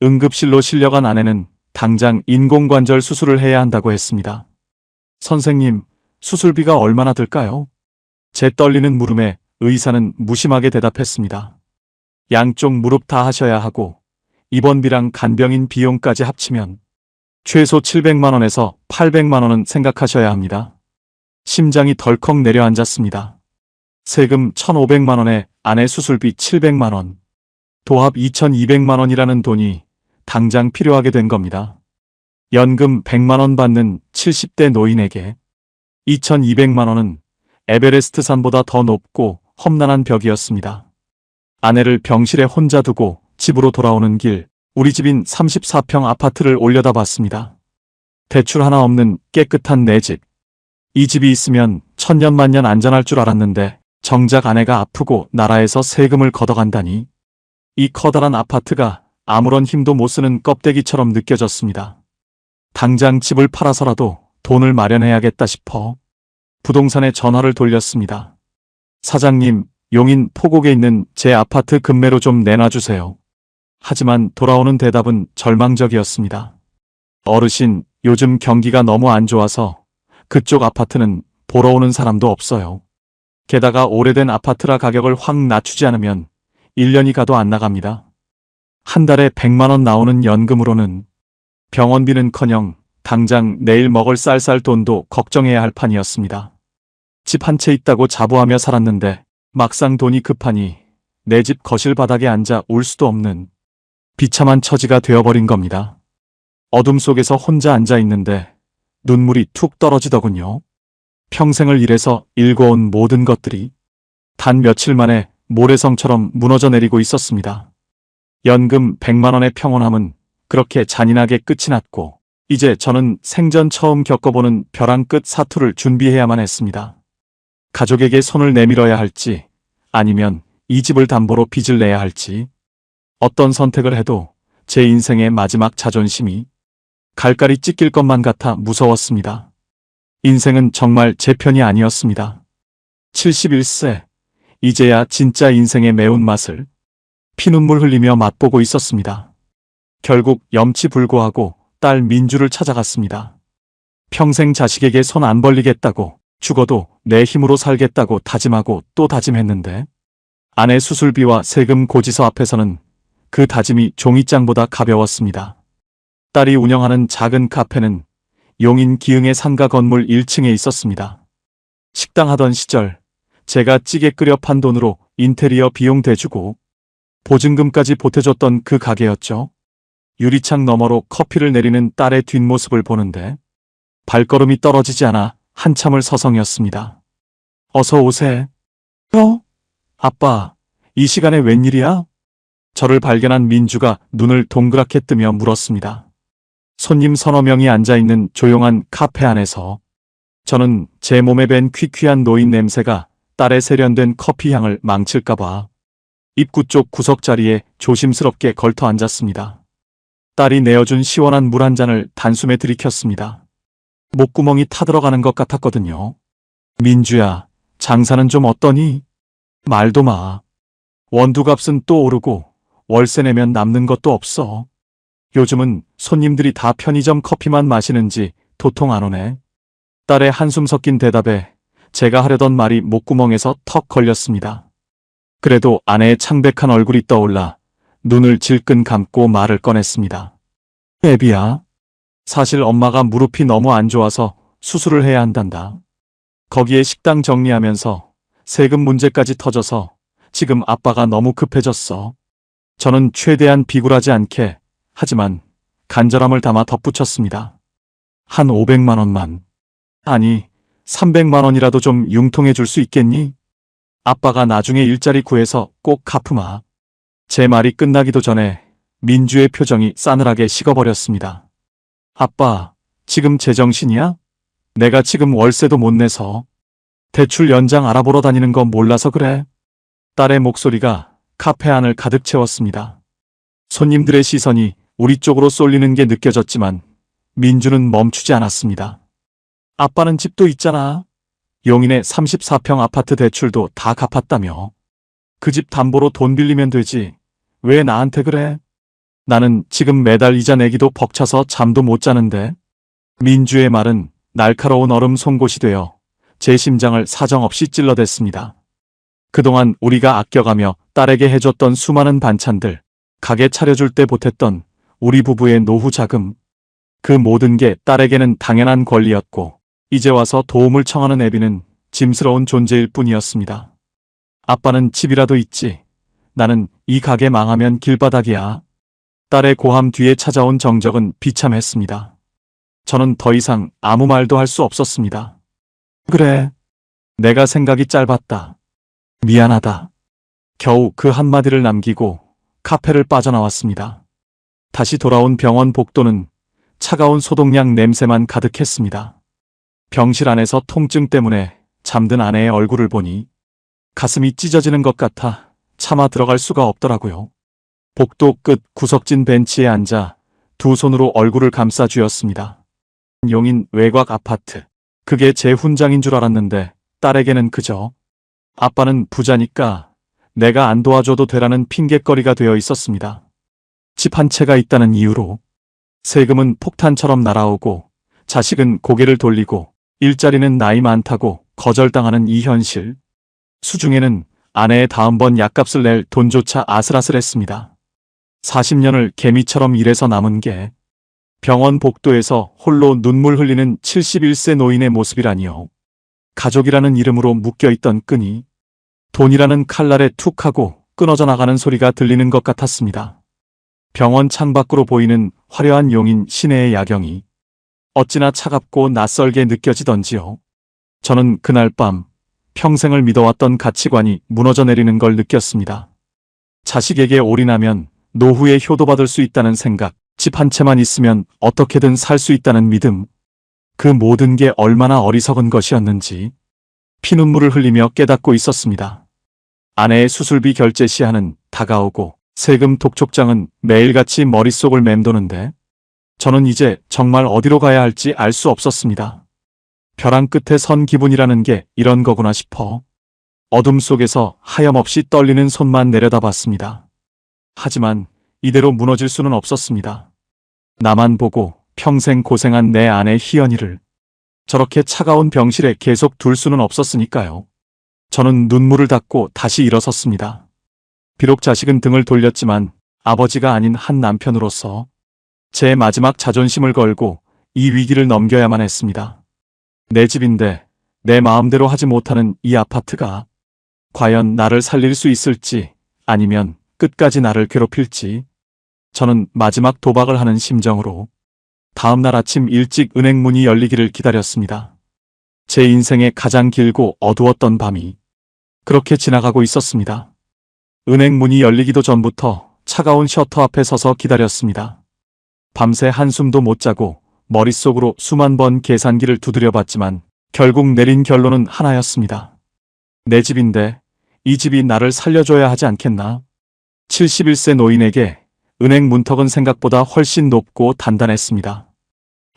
응급실로 실려간 아내는 당장 인공관절 수술을 해야 한다고 했습니다. 선생님, 수술비가 얼마나 들까요? 제 떨리는 물음에 의사는 무심하게 대답했습니다. 양쪽 무릎 다 하셔야 하고 입원비랑 간병인 비용까지 합치면 최소 700만 원에서 800만 원은 생각하셔야 합니다. 심장이 덜컥 내려앉았습니다. 세금 1,500만 원에 아내 수술비 700만 원, 도합 2,200만 원이라는 돈이 당장 필요하게 된 겁니다. 연금 100만 원 받는 70대 노인에게 2,200만 원은 에베레스트 산보다 더 높고 험난한 벽이었습니다. 아내를 병실에 혼자 두고 집으로 돌아오는 길, 우리 집인 34평 아파트를 올려다봤습니다. 대출 하나 없는 깨끗한 내 집. 이 집이 있으면 천년만년 안전할 줄 알았는데 정작 아내가 아프고 나라에서 세금을 걷어간다니. 이 커다란 아파트가 아무런 힘도 못 쓰는 껍데기처럼 느껴졌습니다. 당장 집을 팔아서라도 돈을 마련해야겠다 싶어 부동산에 전화를 돌렸습니다. 사장님, 용인 포곡에 있는 제 아파트 급매로 좀 내놔주세요. 하지만 돌아오는 대답은 절망적이었습니다. 어르신, 요즘 경기가 너무 안 좋아서 그쪽 아파트는 보러 오는 사람도 없어요. 게다가 오래된 아파트라 가격을 확 낮추지 않으면 1년이 가도 안 나갑니다. 한 달에 100만 원 나오는 연금으로는 병원비는커녕 당장 내일 먹을 쌀쌀 돈도 걱정해야 할 판이었습니다. 집 한 채 있다고 자부하며 살았는데 막상 돈이 급하니 내 집 거실 바닥에 앉아 울 수도 없는 비참한 처지가 되어버린 겁니다. 어둠 속에서 혼자 앉아 있는데 눈물이 툭 떨어지더군요. 평생을 일해서 일궈온 모든 것들이 단 며칠 만에 모래성처럼 무너져 내리고 있었습니다. 연금 100만 원의 평온함은 그렇게 잔인하게 끝이 났고 이제 저는 생전 처음 겪어보는 벼랑 끝 사투를 준비해야만 했습니다. 가족에게 손을 내밀어야 할지 아니면 이 집을 담보로 빚을 내야 할지 어떤 선택을 해도 제 인생의 마지막 자존심이 갈갈이 찢길 것만 같아 무서웠습니다. 인생은 정말 제 편이 아니었습니다. 71세, 이제야 진짜 인생의 매운맛을 피눈물 흘리며 맛보고 있었습니다. 결국 염치불고하고 딸 민주를 찾아갔습니다. 평생 자식에게 손 안 벌리겠다고 죽어도 내 힘으로 살겠다고 다짐하고 또 다짐했는데 아내 수술비와 세금 고지서 앞에서는 그 다짐이 종이장보다 가벼웠습니다. 딸이 운영하는 작은 카페는 용인 기흥의 상가 건물 1층에 있었습니다. 식당 하던 시절 제가 찌개 끓여 판 돈으로 인테리어 비용 대주고 보증금까지 보태줬던 그 가게였죠. 유리창 너머로 커피를 내리는 딸의 뒷모습을 보는데 발걸음이 떨어지지 않아 한참을 서성였습니다. 어서 오세. 아빠, 이 시간에 웬일이야? 저를 발견한 민주가 눈을 동그랗게 뜨며 물었습니다. 손님 서너 명이 앉아있는 조용한 카페 안에서 저는 제 몸에 밴 퀴퀴한 노인 냄새가 딸의 세련된 커피 향을 망칠까봐 입구 쪽 구석자리에 조심스럽게 걸터 앉았습니다. 딸이 내어준 시원한 물 한 잔을 단숨에 들이켰습니다. 목구멍이 타들어가는 것 같았거든요. 민주야, 장사는 좀 어떠니? 말도 마. 원두값은 또 오르고 월세 내면 남는 것도 없어. 요즘은 손님들이 다 편의점 커피만 마시는지 도통 안 오네. 딸의 한숨 섞인 대답에 제가 하려던 말이 목구멍에서 턱 걸렸습니다. 그래도 아내의 창백한 얼굴이 떠올라 눈을 질끈 감고 말을 꺼냈습니다. 애비야. 사실 엄마가 무릎이 너무 안 좋아서 수술을 해야 한단다. 거기에 식당 정리하면서 세금 문제까지 터져서 지금 아빠가 너무 급해졌어. 저는 최대한 비굴하지 않게 하지만 간절함을 담아 덧붙였습니다. 한 500만 원만. 아니, 300만 원이라도 좀 융통해 줄 수 있겠니? 아빠가 나중에 일자리 구해서 꼭 갚으마. 제 말이 끝나기도 전에 민주의 표정이 싸늘하게 식어버렸습니다. 아빠, 지금 제정신이야? 내가 지금 월세도 못 내서 대출 연장 알아보러 다니는 거 몰라서 그래. 딸의 목소리가 카페 안을 가득 채웠습니다. 손님들의 시선이 우리 쪽으로 쏠리는 게 느껴졌지만 민주는 멈추지 않았습니다. 아빠는 집도 있잖아. 용인의 34평 아파트 대출도 다 갚았다며. 그 집 담보로 돈 빌리면 되지. 왜 나한테 그래? 나는 지금 매달 이자 내기도 벅차서 잠도 못 자는데. 민주의 말은 날카로운 얼음 송곳이 되어 제 심장을 사정없이 찔러댔습니다. 그동안 우리가 아껴가며 딸에게 해줬던 수많은 반찬들, 가게 차려줄 때 보탰던 우리 부부의 노후 자금, 그 모든 게 딸에게는 당연한 권리였고 이제 와서 도움을 청하는 애비는 짐스러운 존재일 뿐이었습니다. 아빠는 집이라도 있지. 나는 이 가게 망하면 길바닥이야. 딸의 고함 뒤에 찾아온 정적은 비참했습니다. 저는 더 이상 아무 말도 할 수 없었습니다. 그래. 내가 생각이 짧았다. 미안하다. 겨우 그 한마디를 남기고 카페를 빠져나왔습니다. 다시 돌아온 병원 복도는 차가운 소독약 냄새만 가득했습니다. 병실 안에서 통증 때문에 잠든 아내의 얼굴을 보니 가슴이 찢어지는 것 같아 차마 들어갈 수가 없더라고요. 복도 끝 구석진 벤치에 앉아 두 손으로 얼굴을 감싸 쥐었습니다. 용인 외곽 아파트. 그게 제 훈장인 줄 알았는데 딸에게는 그저 아빠는 부자니까 내가 안 도와줘도 되라는 핑곗거리가 되어 있었습니다. 집 한 채가 있다는 이유로 세금은 폭탄처럼 날아오고 자식은 고개를 돌리고 일자리는 나이 많다고 거절당하는 이 현실. 수중에는 아내의 다음번 약값을 낼 돈조차 아슬아슬했습니다. 40년을 개미처럼 일해서 남은 게 병원 복도에서 홀로 눈물 흘리는 71세 노인의 모습이라니요. 가족이라는 이름으로 묶여있던 끈이 돈이라는 칼날에 툭 하고 끊어져 나가는 소리가 들리는 것 같았습니다. 병원 창밖으로 보이는 화려한 용인 시내의 야경이 어찌나 차갑고 낯설게 느껴지던지요. 저는 그날 밤 평생을 믿어왔던 가치관이 무너져 내리는 걸 느꼈습니다. 자식에게 올인하면 노후에 효도받을 수 있다는 생각, 집 한 채만 있으면 어떻게든 살 수 있다는 믿음, 그 모든 게 얼마나 어리석은 것이었는지 피눈물을 흘리며 깨닫고 있었습니다. 아내의 수술비 결제 시한은 다가오고 세금 독촉장은 매일같이 머릿속을 맴도는데 저는 이제 정말 어디로 가야 할지 알 수 없었습니다. 벼랑 끝에 선 기분이라는 게 이런 거구나 싶어 어둠 속에서 하염없이 떨리는 손만 내려다봤습니다. 하지만 이대로 무너질 수는 없었습니다. 나만 보고 평생 고생한 내 아내 희연이를 저렇게 차가운 병실에 계속 둘 수는 없었으니까요. 저는 눈물을 닦고 다시 일어섰습니다. 비록 자식은 등을 돌렸지만 아버지가 아닌 한 남편으로서 제 마지막 자존심을 걸고 이 위기를 넘겨야만 했습니다. 내 집인데 내 마음대로 하지 못하는 이 아파트가 과연 나를 살릴 수 있을지 아니면 끝까지 나를 괴롭힐지 저는 마지막 도박을 하는 심정으로 다음 날 아침 일찍 은행 문이 열리기를 기다렸습니다. 제 인생의 가장 길고 어두웠던 밤이 그렇게 지나가고 있었습니다. 은행 문이 열리기도 전부터 차가운 셔터 앞에 서서 기다렸습니다. 밤새 한숨도 못 자고 머릿속으로 수만 번 계산기를 두드려봤지만 결국 내린 결론은 하나였습니다. 내 집인데 이 집이 나를 살려줘야 하지 않겠나? 71세 노인에게 은행 문턱은 생각보다 훨씬 높고 단단했습니다.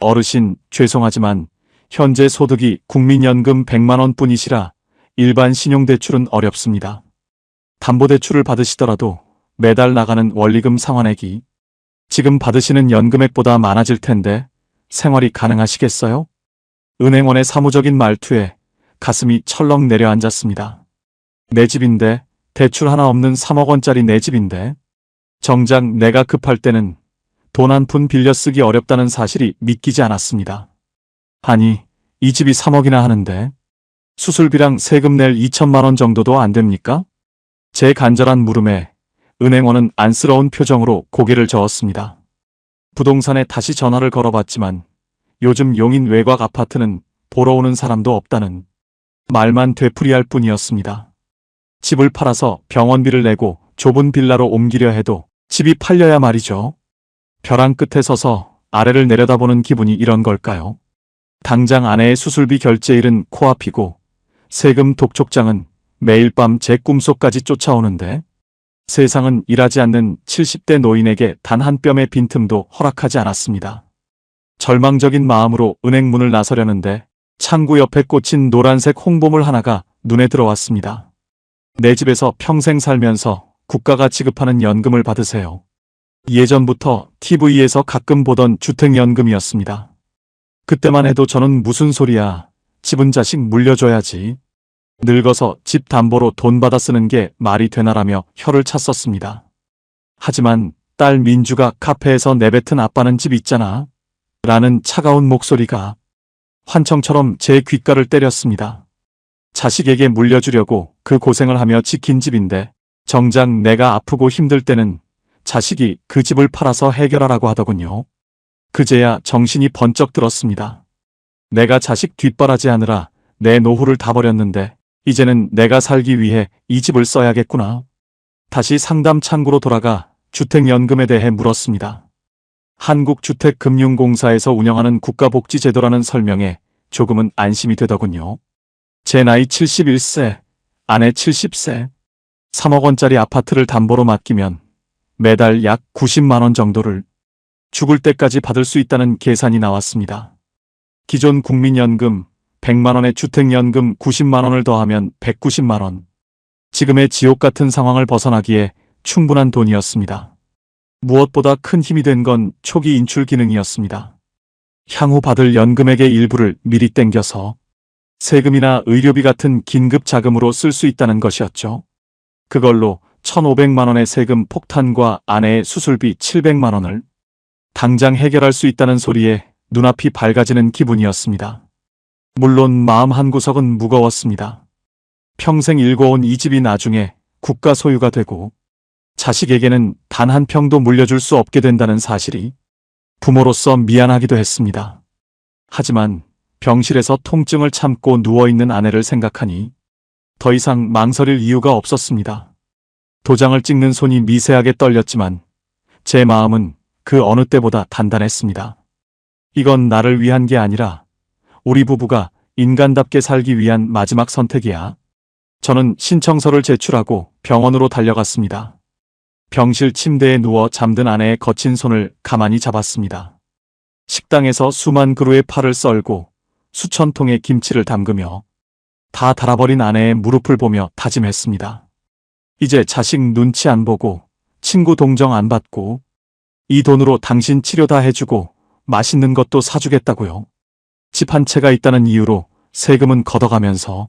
어르신, 죄송하지만 현재 소득이 국민연금 100만 원뿐이시라 일반 신용대출은 어렵습니다. 담보대출을 받으시더라도 매달 나가는 원리금 상환액이 지금 받으시는 연금액보다 많아질 텐데 생활이 가능하시겠어요? 은행원의 사무적인 말투에 가슴이 철렁 내려앉았습니다. 내 집인데, 대출 하나 없는 3억 원짜리 내 집인데, 정작 내가 급할 때는 돈 한 푼 빌려 쓰기 어렵다는 사실이 믿기지 않았습니다. 아니, 이 집이 3억이나 하는데 수술비랑 세금 낼 2천만 원 정도도 안 됩니까? 제 간절한 물음에 은행원은 안쓰러운 표정으로 고개를 저었습니다. 부동산에 다시 전화를 걸어봤지만 요즘 용인 외곽 아파트는 보러 오는 사람도 없다는 말만 되풀이할 뿐이었습니다. 집을 팔아서 병원비를 내고 좁은 빌라로 옮기려 해도 집이 팔려야 말이죠. 벼랑 끝에 서서 아래를 내려다보는 기분이 이런 걸까요? 당장 아내의 수술비 결제일은 코앞이고 세금 독촉장은 매일 밤 제 꿈속까지 쫓아오는데 세상은 일하지 않는 70대 노인에게 단 한 뼘의 빈틈도 허락하지 않았습니다. 절망적인 마음으로 은행 문을 나서려는데 창구 옆에 꽂힌 노란색 홍보물 하나가 눈에 들어왔습니다. 내 집에서 평생 살면서 국가가 지급하는 연금을 받으세요. 예전부터 TV에서 가끔 보던 주택연금이었습니다. 그때만 해도 저는 무슨 소리야, 집은 자식 물려줘야지. 늙어서 집 담보로 돈 받아 쓰는 게 말이 되나라며 혀를 찼었습니다. 하지만 딸 민주가 카페에서 내뱉은 아빠는 집 있잖아 라는 차가운 목소리가 환청처럼 제 귓가를 때렸습니다. 자식에게 물려주려고 그 고생을 하며 지킨 집인데 정작 내가 아프고 힘들 때는 자식이 그 집을 팔아서 해결하라고 하더군요. 그제야 정신이 번쩍 들었습니다. 내가 자식 뒷바라지하느라 내 노후를 다 버렸는데 이제는 내가 살기 위해 이 집을 써야겠구나. 다시 상담 창구로 돌아가 주택연금에 대해 물었습니다. 한국주택금융공사에서 운영하는 국가복지제도라는 설명에 조금은 안심이 되더군요. 제 나이 71세, 아내 70세, 3억 원짜리 아파트를 담보로 맡기면 매달 약 90만 원 정도를 죽을 때까지 받을 수 있다는 계산이 나왔습니다. 기존 국민연금 100만 원에 주택연금 90만 원을 더하면 190만 원. 지금의 지옥 같은 상황을 벗어나기에 충분한 돈이었습니다. 무엇보다 큰 힘이 된 건 초기 인출 기능이었습니다. 향후 받을 연금액의 일부를 미리 땡겨서 세금이나 의료비 같은 긴급 자금으로 쓸 수 있다는 것이었죠. 그걸로 1,500만 원의 세금 폭탄과 아내의 수술비 700만 원을 당장 해결할 수 있다는 소리에 눈앞이 밝아지는 기분이었습니다. 물론 마음 한구석은 무거웠습니다. 평생 일궈온 이 집이 나중에 국가 소유가 되고 자식에게는 단 한 평도 물려줄 수 없게 된다는 사실이 부모로서 미안하기도 했습니다. 하지만 병실에서 통증을 참고 누워있는 아내를 생각하니 더 이상 망설일 이유가 없었습니다. 도장을 찍는 손이 미세하게 떨렸지만 제 마음은 그 어느 때보다 단단했습니다. 이건 나를 위한 게 아니라 우리 부부가 인간답게 살기 위한 마지막 선택이야. 저는 신청서를 제출하고 병원으로 달려갔습니다. 병실 침대에 누워 잠든 아내의 거친 손을 가만히 잡았습니다. 식당에서 수만 그루의 파를 썰고 수천 통의 김치를 담그며 다 달아버린 아내의 무릎을 보며 다짐했습니다. 이제 자식 눈치 안 보고 친구 동정 안 받고 이 돈으로 당신 치료 다 해주고 맛있는 것도 사주겠다고요. 집 한 채가 있다는 이유로 세금은 걷어가면서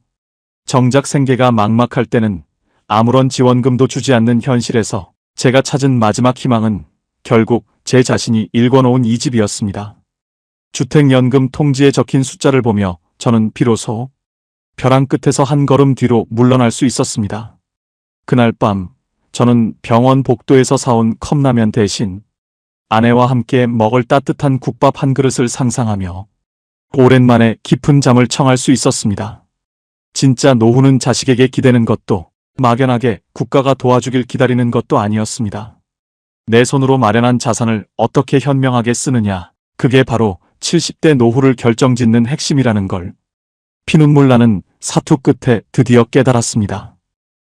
정작 생계가 막막할 때는 아무런 지원금도 주지 않는 현실에서 제가 찾은 마지막 희망은 결국 제 자신이 일궈놓은 이 집이었습니다. 주택연금 통지에 적힌 숫자를 보며 저는 비로소 벼랑 끝에서 한 걸음 뒤로 물러날 수 있었습니다. 그날 밤 저는 병원 복도에서 사온 컵라면 대신 아내와 함께 먹을 따뜻한 국밥 한 그릇을 상상하며 오랜만에 깊은 잠을 청할 수 있었습니다. 진짜 노후는 자식에게 기대는 것도 막연하게 국가가 도와주길 기다리는 것도 아니었습니다. 내 손으로 마련한 자산을 어떻게 현명하게 쓰느냐, 그게 바로 70대 노후를 결정짓는 핵심이라는 걸 피눈물 나는 사투 끝에 드디어 깨달았습니다.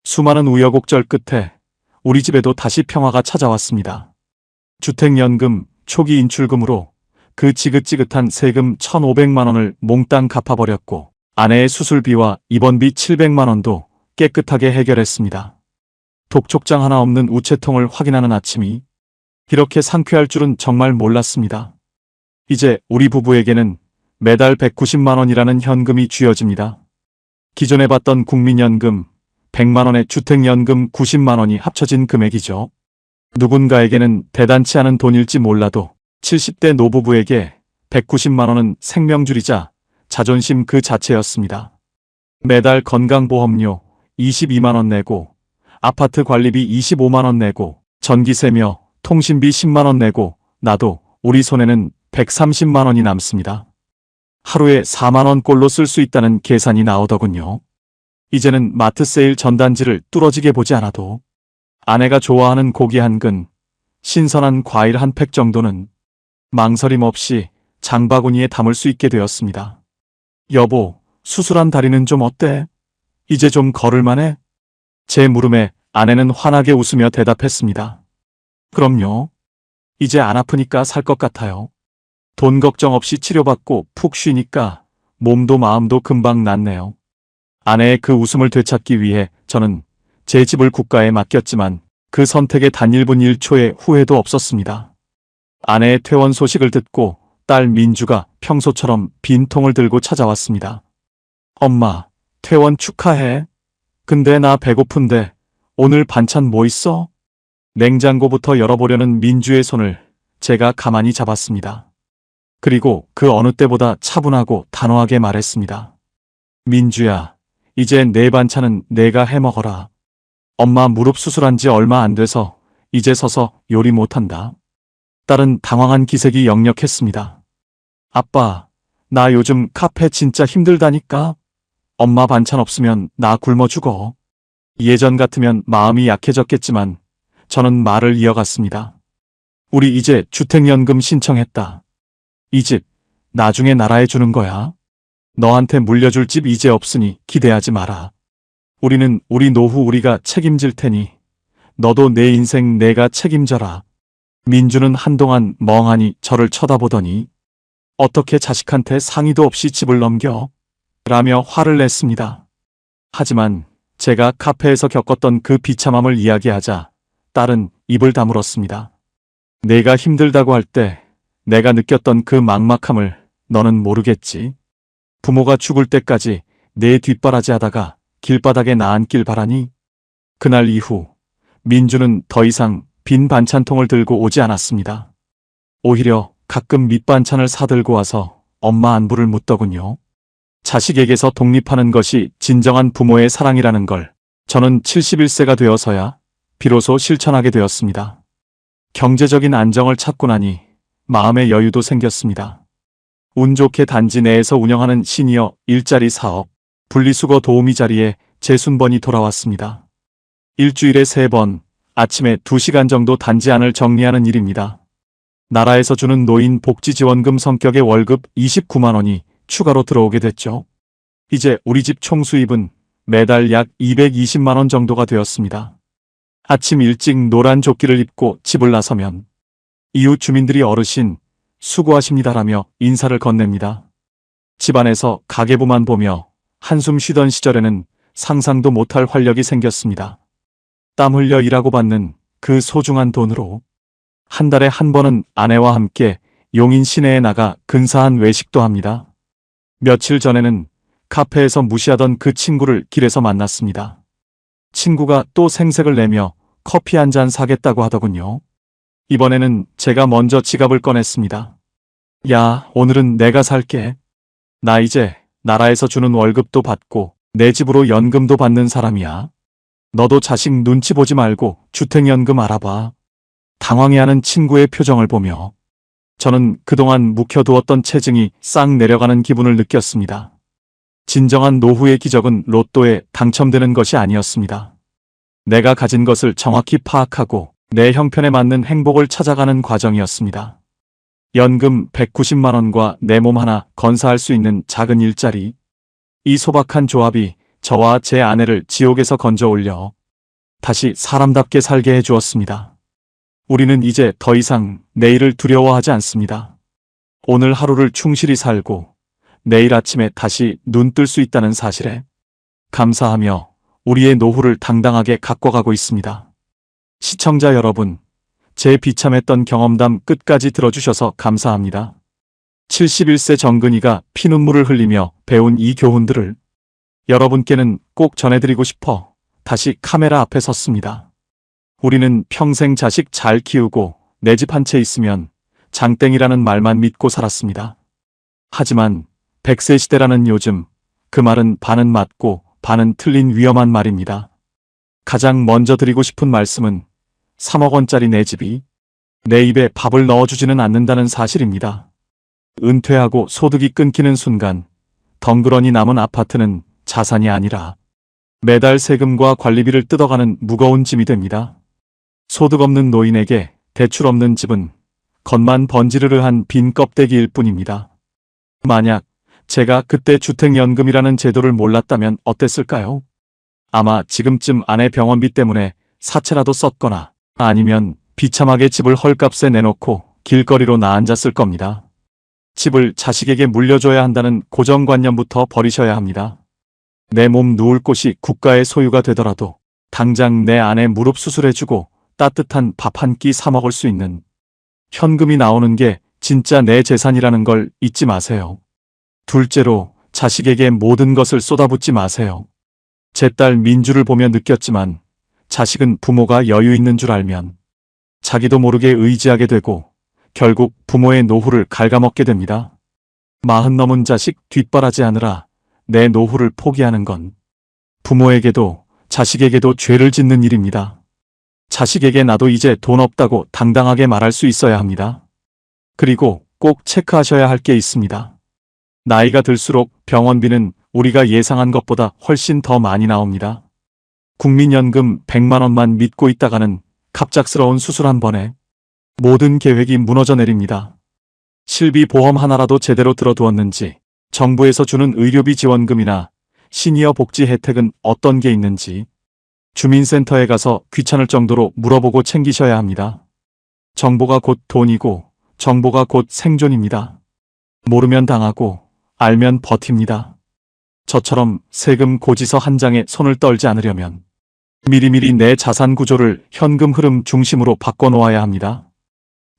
수많은 우여곡절 끝에 우리 집에도 다시 평화가 찾아왔습니다. 주택연금 초기 인출금으로 그 지긋지긋한 세금 1,500만 원을 몽땅 갚아버렸고 아내의 수술비와 입원비 700만 원도 깨끗하게 해결했습니다. 독촉장 하나 없는 우체통을 확인하는 아침이 이렇게 상쾌할 줄은 정말 몰랐습니다. 이제 우리 부부에게는 매달 190만 원이라는 현금이 쥐어집니다. 기존에 받던 국민연금 100만 원에 주택연금 90만 원이 합쳐진 금액이죠. 누군가에게는 대단치 않은 돈일지 몰라도 70대 노부부에게 190만 원은 생명줄이자 자존심 그 자체였습니다. 매달 건강보험료 22만 원 내고 아파트 관리비 25만 원 내고 전기세며 통신비 10만 원 내고 나도 우리 손에는 130만 원이 남습니다. 하루에 4만 원 꼴로 쓸 수 있다는 계산이 나오더군요. 이제는 마트 세일 전단지를 뚫어지게 보지 않아도 아내가 좋아하는 고기 한 근, 신선한 과일 한 팩 정도는 망설임 없이 장바구니에 담을 수 있게 되었습니다. 여보, 수술한 다리는 좀 어때? 이제 좀 걸을만해? 제 물음에 아내는 환하게 웃으며 대답했습니다. 그럼요. 이제 안 아프니까 살 것 같아요. 돈 걱정 없이 치료받고 푹 쉬니까 몸도 마음도 금방 낫네요. 아내의 그 웃음을 되찾기 위해 저는 제 집을 국가에 맡겼지만 그 선택에 단 1분 1초의 후회도 없었습니다. 아내의 퇴원 소식을 듣고 딸 민주가 평소처럼 빈통을 들고 찾아왔습니다. 엄마, 퇴원 축하해. 근데 나 배고픈데 오늘 반찬 뭐 있어? 냉장고부터 열어보려는 민주의 손을 제가 가만히 잡았습니다. 그리고 그 어느 때보다 차분하고 단호하게 말했습니다. 민주야, 이제 내 반찬은 내가 해먹어라. 엄마 무릎 수술한 지 얼마 안 돼서 이제 서서 요리 못한다. 딸은 당황한 기색이 역력했습니다. 아빠, 나 요즘 카페 진짜 힘들다니까. 엄마 반찬 없으면 나 굶어 죽어. 예전 같으면 마음이 약해졌겠지만 저는 말을 이어갔습니다. 우리 이제 주택연금 신청했다. 이 집 나중에 나라에 주는 거야. 너한테 물려줄 집 이제 없으니 기대하지 마라. 우리는 우리 노후 우리가 책임질 테니 너도 내 인생 내가 책임져라. 민주는 한동안 멍하니 저를 쳐다보더니 어떻게 자식한테 상의도 없이 집을 넘겨? 라며 화를 냈습니다. 하지만 제가 카페에서 겪었던 그 비참함을 이야기하자 딸은 입을 다물었습니다. 내가 힘들다고 할 때 내가 느꼈던 그 막막함을 너는 모르겠지. 부모가 죽을 때까지 내 뒷바라지 하다가 길바닥에 나앉길 바라니. 그날 이후 민주는 더 이상 빈 반찬통을 들고 오지 않았습니다. 오히려 가끔 밑반찬을 사들고 와서 엄마 안부를 묻더군요. 자식에게서 독립하는 것이 진정한 부모의 사랑이라는 걸 저는 71세가 되어서야 비로소 실천하게 되었습니다. 경제적인 안정을 찾고 나니 마음의 여유도 생겼습니다. 운 좋게 단지 내에서 운영하는 시니어 일자리 사업, 분리수거 도우미 자리에 제 순번이 돌아왔습니다. 일주일에 3번, 아침에 2시간 정도 단지 안을 정리하는 일입니다. 나라에서 주는 노인 복지지원금 성격의 월급 29만 원이 추가로 들어오게 됐죠. 이제 우리 집 총 수입은 매달 약 220만 원 정도가 되었습니다. 아침 일찍 노란 조끼를 입고 집을 나서면 이웃 주민들이 어르신 수고하십니다라며 인사를 건넵니다. 집안에서 가계부만 보며 한숨 쉬던 시절에는 상상도 못할 활력이 생겼습니다. 땀 흘려 일하고 받는 그 소중한 돈으로 한 달에 한 번은 아내와 함께 용인 시내에 나가 근사한 외식도 합니다. 며칠 전에는 카페에서 무시하던 그 친구를 길에서 만났습니다. 친구가 또 생색을 내며 커피 한 잔 사겠다고 하더군요. 이번에는 제가 먼저 지갑을 꺼냈습니다. 야, 오늘은 내가 살게. 나 이제 나라에서 주는 월급도 받고 내 집으로 연금도 받는 사람이야. 너도 자식 눈치 보지 말고 주택연금 알아봐. 당황해하는 친구의 표정을 보며 저는 그동안 묵혀두었던 체증이 싹 내려가는 기분을 느꼈습니다. 진정한 노후의 기적은 로또에 당첨되는 것이 아니었습니다. 내가 가진 것을 정확히 파악하고 내 형편에 맞는 행복을 찾아가는 과정이었습니다. 연금 190만 원과 내 몸 하나 건사할 수 있는 작은 일자리. 이 소박한 조합이 저와 제 아내를 지옥에서 건져 올려 다시 사람답게 살게 해주었습니다. 우리는 이제 더 이상 내일을 두려워하지 않습니다. 오늘 하루를 충실히 살고 내일 아침에 다시 눈 뜰 수 있다는 사실에 감사하며 우리의 노후를 당당하게 가꿔가고 있습니다. 시청자 여러분, 제 비참했던 경험담 끝까지 들어주셔서 감사합니다. 71세 정근이가 피눈물을 흘리며 배운 이 교훈들을 여러분께는 꼭 전해드리고 싶어 다시 카메라 앞에 섰습니다. 우리는 평생 자식 잘 키우고 내 집 한 채 있으면 장땡이라는 말만 믿고 살았습니다. 하지만 100세 시대라는 요즘 그 말은 반은 맞고 반은 틀린 위험한 말입니다. 가장 먼저 드리고 싶은 말씀은 3억 원짜리 내 집이 내 입에 밥을 넣어주지는 않는다는 사실입니다. 은퇴하고 소득이 끊기는 순간 덩그러니 남은 아파트는 자산이 아니라 매달 세금과 관리비를 뜯어가는 무거운 짐이 됩니다. 소득 없는 노인에게 대출 없는 집은 겉만 번지르르한 빈 껍데기일 뿐입니다. 만약 제가 그때 주택연금이라는 제도를 몰랐다면 어땠을까요? 아마 지금쯤 아내 병원비 때문에 사채라도 썼거나 아니면 비참하게 집을 헐값에 내놓고 길거리로 나앉았을 겁니다. 집을 자식에게 물려줘야 한다는 고정관념부터 버리셔야 합니다. 내 몸 누울 곳이 국가의 소유가 되더라도 당장 내 아내 무릎 수술해주고 따뜻한 밥 한 끼 사 먹을 수 있는 현금이 나오는 게 진짜 내 재산이라는 걸 잊지 마세요. 둘째로 자식에게 모든 것을 쏟아붓지 마세요. 제 딸 민주를 보며 느꼈지만 자식은 부모가 여유 있는 줄 알면 자기도 모르게 의지하게 되고 결국 부모의 노후를 갉아먹게 됩니다. 40 넘은 자식 뒷바라지하느라 내 노후를 포기하는 건 부모에게도 자식에게도 죄를 짓는 일입니다. 자식에게 나도 이제 돈 없다고 당당하게 말할 수 있어야 합니다. 그리고 꼭 체크하셔야 할 게 있습니다. 나이가 들수록 병원비는 우리가 예상한 것보다 훨씬 더 많이 나옵니다. 국민연금 100만 원만 믿고 있다가는 갑작스러운 수술 한 번에 모든 계획이 무너져 내립니다. 실비보험 하나라도 제대로 들어두었는지, 정부에서 주는 의료비 지원금이나 시니어 복지 혜택은 어떤 게 있는지 주민센터에 가서 귀찮을 정도로 물어보고 챙기셔야 합니다. 정보가 곧 돈이고 정보가 곧 생존입니다. 모르면 당하고 알면 버팁니다. 저처럼 세금 고지서 한 장에 손을 떨지 않으려면 미리미리 내 자산 구조를 현금 흐름 중심으로 바꿔놓아야 합니다.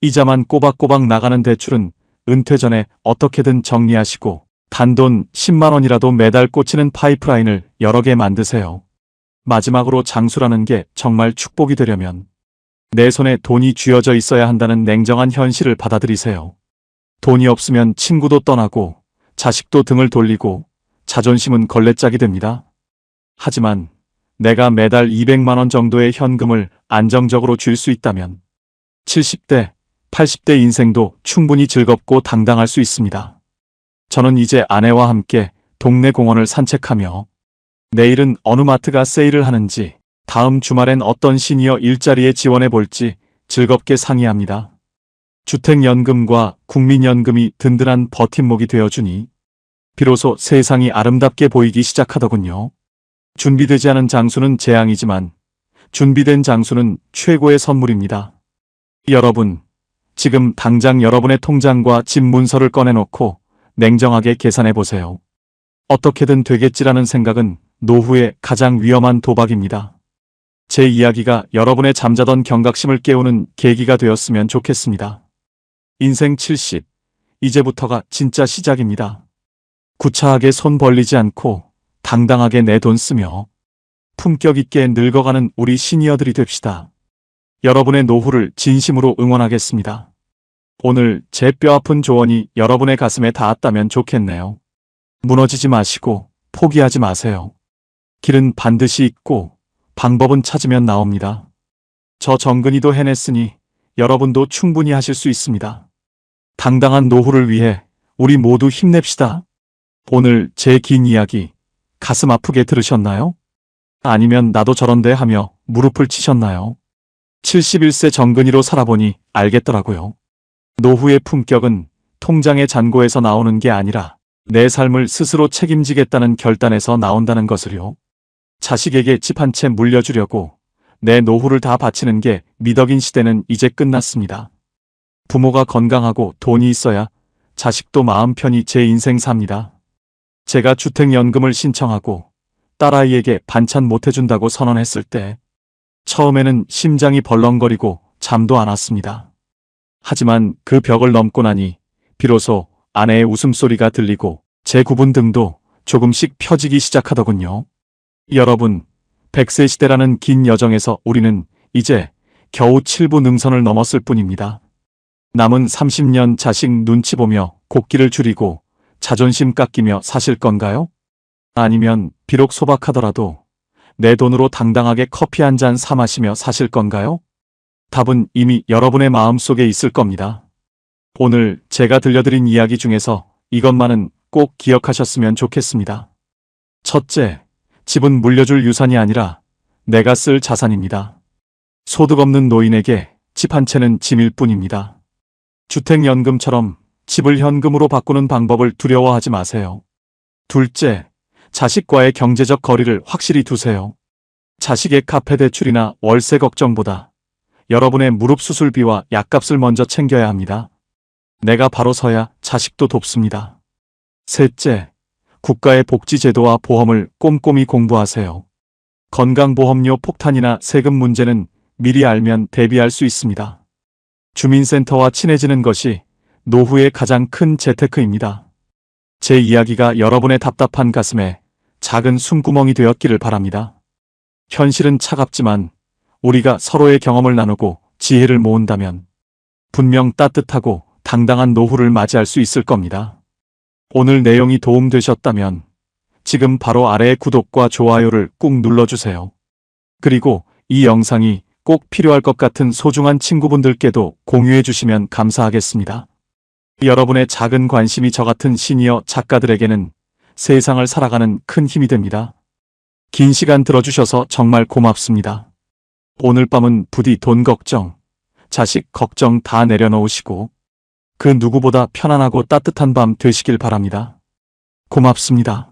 이자만 꼬박꼬박 나가는 대출은 은퇴 전에 어떻게든 정리하시고 단돈 10만 원이라도 매달 꽂히는 파이프라인을 여러 개 만드세요. 마지막으로 장수라는 게 정말 축복이 되려면 내 손에 돈이 쥐어져 있어야 한다는 냉정한 현실을 받아들이세요. 돈이 없으면 친구도 떠나고 자식도 등을 돌리고 자존심은 걸레짝이 됩니다. 하지만 내가 매달 200만 원 정도의 현금을 안정적으로 줄 수 있다면 70대, 80대 인생도 충분히 즐겁고 당당할 수 있습니다. 저는 이제 아내와 함께 동네 공원을 산책하며 내일은 어느 마트가 세일을 하는지, 다음 주말엔 어떤 시니어 일자리에 지원해 볼지 즐겁게 상의합니다. 주택연금과 국민연금이 든든한 버팀목이 되어주니 비로소 세상이 아름답게 보이기 시작하더군요. 준비되지 않은 장수는 재앙이지만 준비된 장수는 최고의 선물입니다. 여러분, 지금 당장 여러분의 통장과 집 문서를 꺼내놓고 냉정하게 계산해 보세요. 어떻게든 되겠지라는 생각은 노후의 가장 위험한 도박입니다. 제 이야기가 여러분의 잠자던 경각심을 깨우는 계기가 되었으면 좋겠습니다. 인생 70, 이제부터가 진짜 시작입니다. 구차하게 손 벌리지 않고 당당하게 내 돈 쓰며 품격 있게 늙어가는 우리 시니어들이 됩시다. 여러분의 노후를 진심으로 응원하겠습니다. 오늘 제 뼈아픈 조언이 여러분의 가슴에 닿았다면 좋겠네요. 무너지지 마시고 포기하지 마세요. 길은 반드시 있고 방법은 찾으면 나옵니다. 저 정근이도 해냈으니 여러분도 충분히 하실 수 있습니다. 당당한 노후를 위해 우리 모두 힘냅시다. 오늘 제 긴 이야기 가슴 아프게 들으셨나요? 아니면 나도 저런데 하며 무릎을 치셨나요? 71세 정근이로 살아보니 알겠더라고요. 노후의 품격은 통장의 잔고에서 나오는 게 아니라 내 삶을 스스로 책임지겠다는 결단에서 나온다는 것을요. 자식에게 집 한 채 물려주려고 내 노후를 다 바치는 게 미덕인 시대는 이제 끝났습니다. 부모가 건강하고 돈이 있어야 자식도 마음 편히 제 인생 삽니다. 제가 주택연금을 신청하고 딸아이에게 반찬 못 해준다고 선언했을 때 처음에는 심장이 벌렁거리고 잠도 안 왔습니다. 하지만 그 벽을 넘고 나니 비로소 아내의 웃음소리가 들리고 제 구분 등도 조금씩 펴지기 시작하더군요. 여러분, 100세 시대라는 긴 여정에서 우리는 이제 겨우 7부 능선을 넘었을 뿐입니다. 남은 30년 자식 눈치 보며 곡기를 줄이고 자존심 깎이며 사실 건가요? 아니면 비록 소박하더라도 내 돈으로 당당하게 커피 한 잔 사 마시며 사실 건가요? 답은 이미 여러분의 마음속에 있을 겁니다. 오늘 제가 들려드린 이야기 중에서 이것만은 꼭 기억하셨으면 좋겠습니다. 첫째, 집은 물려줄 유산이 아니라 내가 쓸 자산입니다. 소득 없는 노인에게 집 한 채는 짐일 뿐입니다. 주택연금처럼 집을 현금으로 바꾸는 방법을 두려워하지 마세요. 둘째, 자식과의 경제적 거리를 확실히 두세요. 자식의 카페 대출이나 월세 걱정보다 여러분의 무릎 수술비와 약값을 먼저 챙겨야 합니다. 내가 바로 서야 자식도 돕습니다. 셋째, 국가의 복지제도와 보험을 꼼꼼히 공부하세요. 건강보험료 폭탄이나 세금 문제는 미리 알면 대비할 수 있습니다. 주민센터와 친해지는 것이 노후의 가장 큰 재테크입니다. 제 이야기가 여러분의 답답한 가슴에 작은 숨구멍이 되었기를 바랍니다. 현실은 차갑지만 우리가 서로의 경험을 나누고 지혜를 모은다면 분명 따뜻하고 당당한 노후를 맞이할 수 있을 겁니다. 오늘 내용이 도움되셨다면 지금 바로 아래의 구독과 좋아요를 꾹 눌러주세요. 그리고 이 영상이 꼭 필요할 것 같은 소중한 친구분들께도 공유해 주시면 감사하겠습니다. 여러분의 작은 관심이 저 같은 시니어 작가들에게는 세상을 살아가는 큰 힘이 됩니다. 긴 시간 들어주셔서 정말 고맙습니다. 오늘 밤은 부디 돈 걱정, 자식 걱정 다 내려놓으시고 그 누구보다 편안하고 따뜻한 밤 되시길 바랍니다. 고맙습니다.